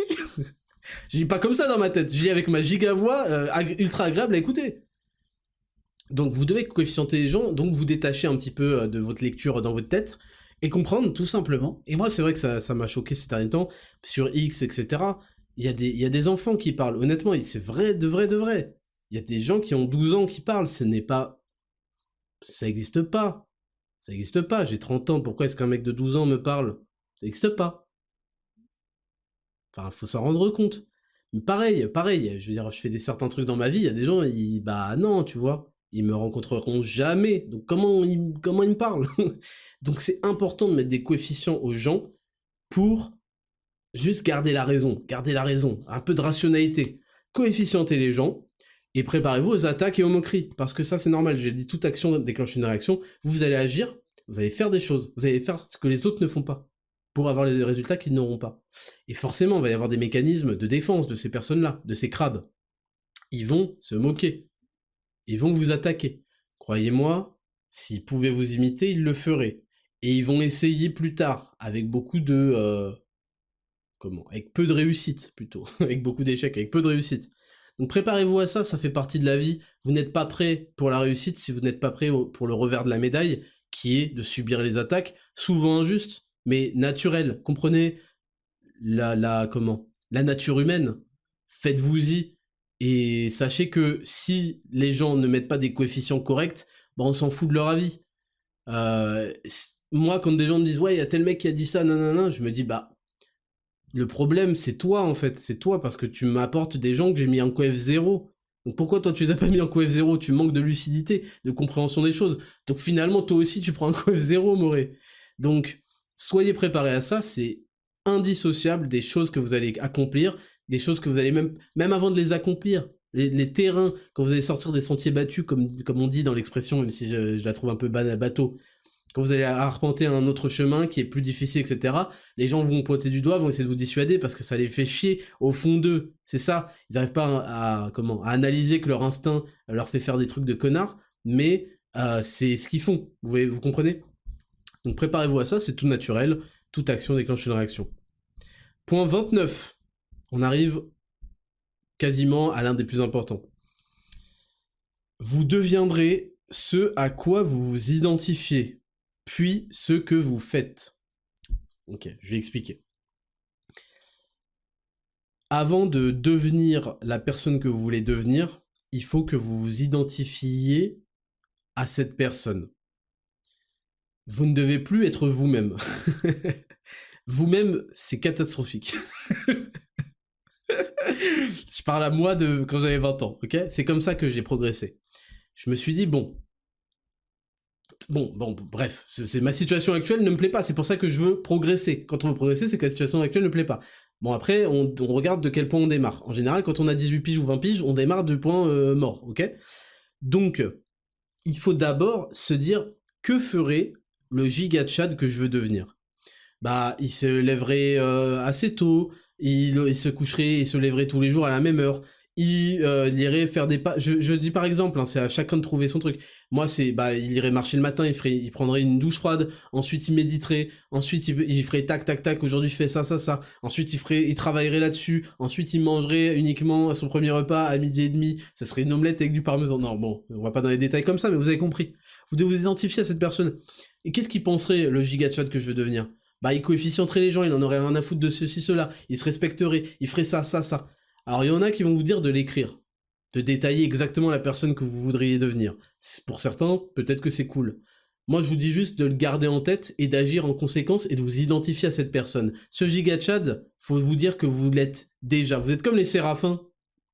Je dis pas comme ça dans ma tête, je lis avec ma giga voix ultra agréable à écouter. Donc vous devez coefficienter les gens, donc vous détachez un petit peu de votre lecture dans votre tête, et comprendre tout simplement. Et moi c'est vrai que ça m'a choqué ces derniers temps, sur X, etc. Il y a des enfants qui parlent, honnêtement, c'est vrai, de vrai. Il y a des gens qui ont 12 ans qui parlent, ce n'est pas... Ça n'existe pas. Ça n'existe pas, j'ai 30 ans, pourquoi est-ce qu'un mec de 12 ans me parle? Ça n'existe pas. Enfin, faut s'en rendre compte. Mais pareil, je veux dire, je fais certains trucs dans ma vie, il y a des gens, bah non, tu vois, ils me rencontreront jamais, donc comment ils me parlent? Donc c'est important de mettre des coefficients aux gens pour juste garder la raison, un peu de rationalité. Coefficienter les gens, et préparez-vous aux attaques et aux moqueries, parce que ça c'est normal, j'ai dit toute action déclenche une réaction, vous allez agir, vous allez faire des choses, vous allez faire ce que les autres ne font pas, pour avoir les résultats qu'ils n'auront pas. Et forcément, il va y avoir des mécanismes de défense de ces personnes-là, de ces crabes. Ils vont se moquer, ils vont vous attaquer. Croyez-moi, s'ils pouvaient vous imiter, ils le feraient. Et ils vont essayer plus tard, avec beaucoup de... avec peu de réussite, plutôt. Avec beaucoup d'échecs, avec peu de réussite. Donc préparez-vous à ça, ça fait partie de la vie. Vous n'êtes pas prêt pour la réussite si vous n'êtes pas prêt pour le revers de la médaille, qui est de subir les attaques, souvent injustes, mais naturelles. Comprenez la nature humaine. Faites-vous-y. Et sachez que si les gens ne mettent pas des coefficients corrects, on s'en fout de leur avis. Moi, quand des gens me disent « Ouais, il y a tel mec qui a dit ça, nanana », je me dis « le problème, c'est toi, en fait. C'est toi, parce que tu m'apportes des gens que j'ai mis en coef 0. Donc pourquoi toi, tu les as pas mis en coef 0? Tu manques de lucidité, de compréhension des choses. Donc finalement, toi aussi, tu prends un coef 0, Moré. Donc, soyez préparés à ça, c'est indissociable des choses que vous allez accomplir, des choses que vous allez même avant de les accomplir, les terrains, quand vous allez sortir des sentiers battus, comme on dit dans l'expression, même si je la trouve un peu bateau, quand vous allez arpenter un autre chemin qui est plus difficile, etc., les gens vont pointer du doigt, vont essayer de vous dissuader parce que ça les fait chier au fond d'eux. C'est ça. Ils n'arrivent pas à analyser que leur instinct leur fait faire des trucs de connards, mais c'est ce qu'ils font. Vous comprenez? Donc préparez-vous à ça, c'est tout naturel. Toute action déclenche une réaction. Point 29. On arrive quasiment à l'un des plus importants. Vous deviendrez ce à quoi vous vous identifiez, puis ce que vous faites. Ok, je vais expliquer. Avant de devenir la personne que vous voulez devenir, il faut que vous vous identifiez à cette personne. Vous ne devez plus être vous-même. Vous-même, c'est catastrophique. Je parle à moi de quand j'avais 20 ans, ok? C'est comme ça que j'ai progressé. Je me suis dit, bon, bref, c'est ma situation actuelle ne me plaît pas, c'est pour ça que je veux progresser. Quand on veut progresser, c'est que la situation actuelle ne plaît pas. Bon, après, on regarde de quel point on démarre. En général, quand on a 18 piges ou 20 piges, on démarre du point mort, ok? Donc, il faut d'abord se dire, que ferait le giga Chad que je veux devenir? Bah, il se lèverait assez tôt, il se coucherait, il se lèverait tous les jours à la même heure, il irait faire des pas. Je dis par exemple, hein, c'est à chacun de trouver son truc. Moi, il irait marcher le matin, il prendrait une douche froide, ensuite il méditerait, ensuite il ferait tac tac tac. Aujourd'hui, je fais ça ça ça. Ensuite, il travaillerait là-dessus. Ensuite, il mangerait uniquement son premier repas à 12h30. Ça serait une omelette avec du parmesan. Non, bon, on va pas dans les détails comme ça, mais vous avez compris. Vous devez vous identifier à cette personne. Et qu'est-ce qu'il penserait le giga chat que je veux devenir? Bah, il coefficienterait les gens, il en aurait rien à foutre de ceci, cela, il se respecterait, il ferait ça, ça, ça. Alors, il y en a qui vont vous dire de l'écrire, de détailler exactement la personne que vous voudriez devenir. Pour certains, peut-être que c'est cool. Moi, je vous dis juste de le garder en tête et d'agir en conséquence et de vous identifier à cette personne. Ce giga Chad, faut vous dire que vous l'êtes déjà. Vous êtes comme les séraphins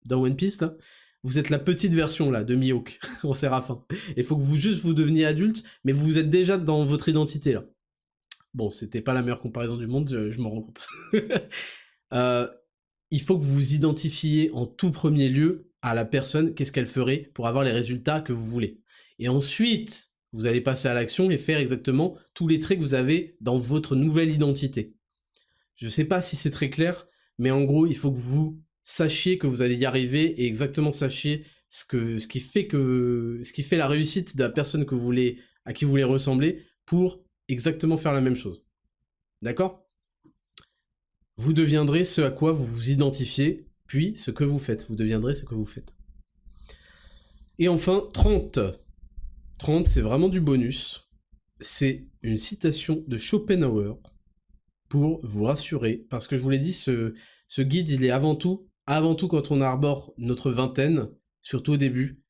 dans One Piece, là. Vous êtes la petite version, là, de Mihawk, en séraphin. Il faut que vous deveniez adulte, mais vous êtes déjà dans votre identité, là. Bon, c'était pas la meilleure comparaison du monde, je m'en rends compte. Il faut que vous vous identifiez en tout premier lieu à la personne, qu'est-ce qu'elle ferait pour avoir les résultats que vous voulez. Et ensuite, vous allez passer à l'action et faire exactement tous les traits que vous avez dans votre nouvelle identité. Je sais pas si c'est très clair, mais en gros, il faut que vous sachiez que vous allez y arriver et exactement sachiez ce qui fait la réussite de la personne à qui vous voulez ressembler pour exactement faire la même chose. D'accord? Vous deviendrez ce à quoi vous vous identifiez, puis ce que vous faites. Vous deviendrez ce que vous faites. Et enfin, 30. 30, c'est vraiment du bonus. C'est une citation de Schopenhauer pour vous rassurer, parce que je vous l'ai dit, ce guide, il est avant tout quand on arbore notre vingtaine, surtout au début,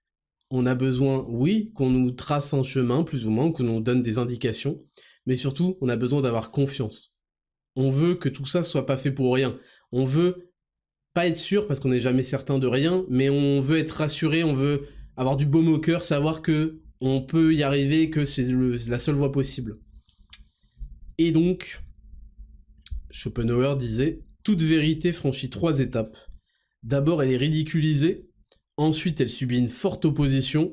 on a besoin, oui, qu'on nous trace un chemin, plus ou moins, qu'on nous donne des indications, mais surtout, on a besoin d'avoir confiance. On veut que tout ça soit pas fait pour rien. On veut pas être sûr, parce qu'on n'est jamais certain de rien, mais on veut être rassuré, on veut avoir du baume au cœur, savoir que on peut y arriver, que c'est la seule voie possible. Et donc, Schopenhauer disait, toute vérité franchit 3 étapes. D'abord, elle est ridiculisée, ensuite, elle subit une forte opposition,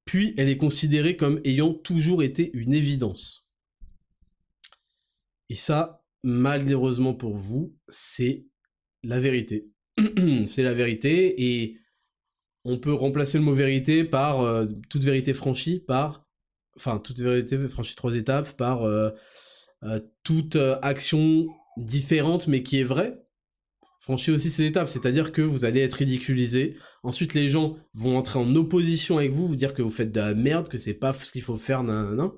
puis elle est considérée comme ayant toujours été une évidence. Et ça, malheureusement pour vous, c'est la vérité. C'est la vérité, et on peut remplacer le mot vérité par toute vérité franchie, toute vérité franchie 3 étapes, par toute action différente mais qui est vraie. Franchis aussi ces étapes, c'est-à-dire que vous allez être ridiculisé, ensuite les gens vont entrer en opposition avec vous dire que vous faites de la merde, que c'est pas ce qu'il faut faire, nanana.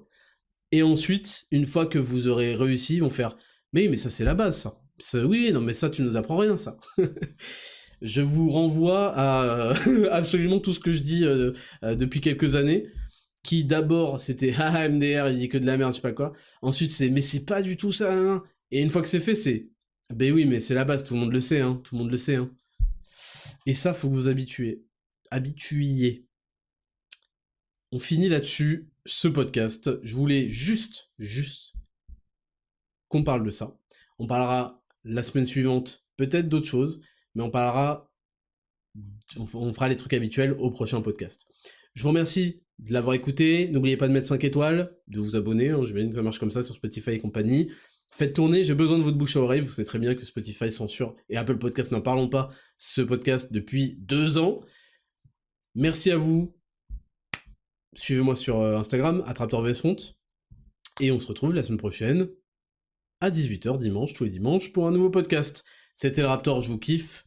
Et ensuite, une fois que vous aurez réussi, ils vont faire « Mais ça c'est la base, ça. Oui, non mais ça tu nous apprends rien, ça. » Je vous renvoie à absolument tout ce que je dis depuis quelques années, qui d'abord c'était « Ah, MDR, il dit que de la merde, je sais pas quoi. » Ensuite c'est « Mais c'est pas du tout ça, nan. » Et une fois que c'est fait, c'est « Ben oui, mais c'est la base, tout le monde le sait, hein. Tout le monde le sait, hein. » Et ça, faut que vous habituiez. On finit là-dessus ce podcast. Je voulais juste qu'on parle de ça. On parlera la semaine suivante peut-être d'autres choses, mais on parlera, on fera les trucs habituels au prochain podcast. Je vous remercie de l'avoir écouté, n'oubliez pas de mettre 5 étoiles, de vous abonner, hein, j'imagine que ça marche comme ça sur Spotify et compagnie. Faites tourner, j'ai besoin de votre bouche à oreille, vous savez très bien que Spotify censure, et Apple Podcast, n'en parlons pas, ce podcast depuis 2 ans. Merci à vous, suivez-moi sur Instagram, @raptorvsfont, et on se retrouve la semaine prochaine, à 18h dimanche, tous les dimanches, pour un nouveau podcast. C'était le Raptor, je vous kiffe,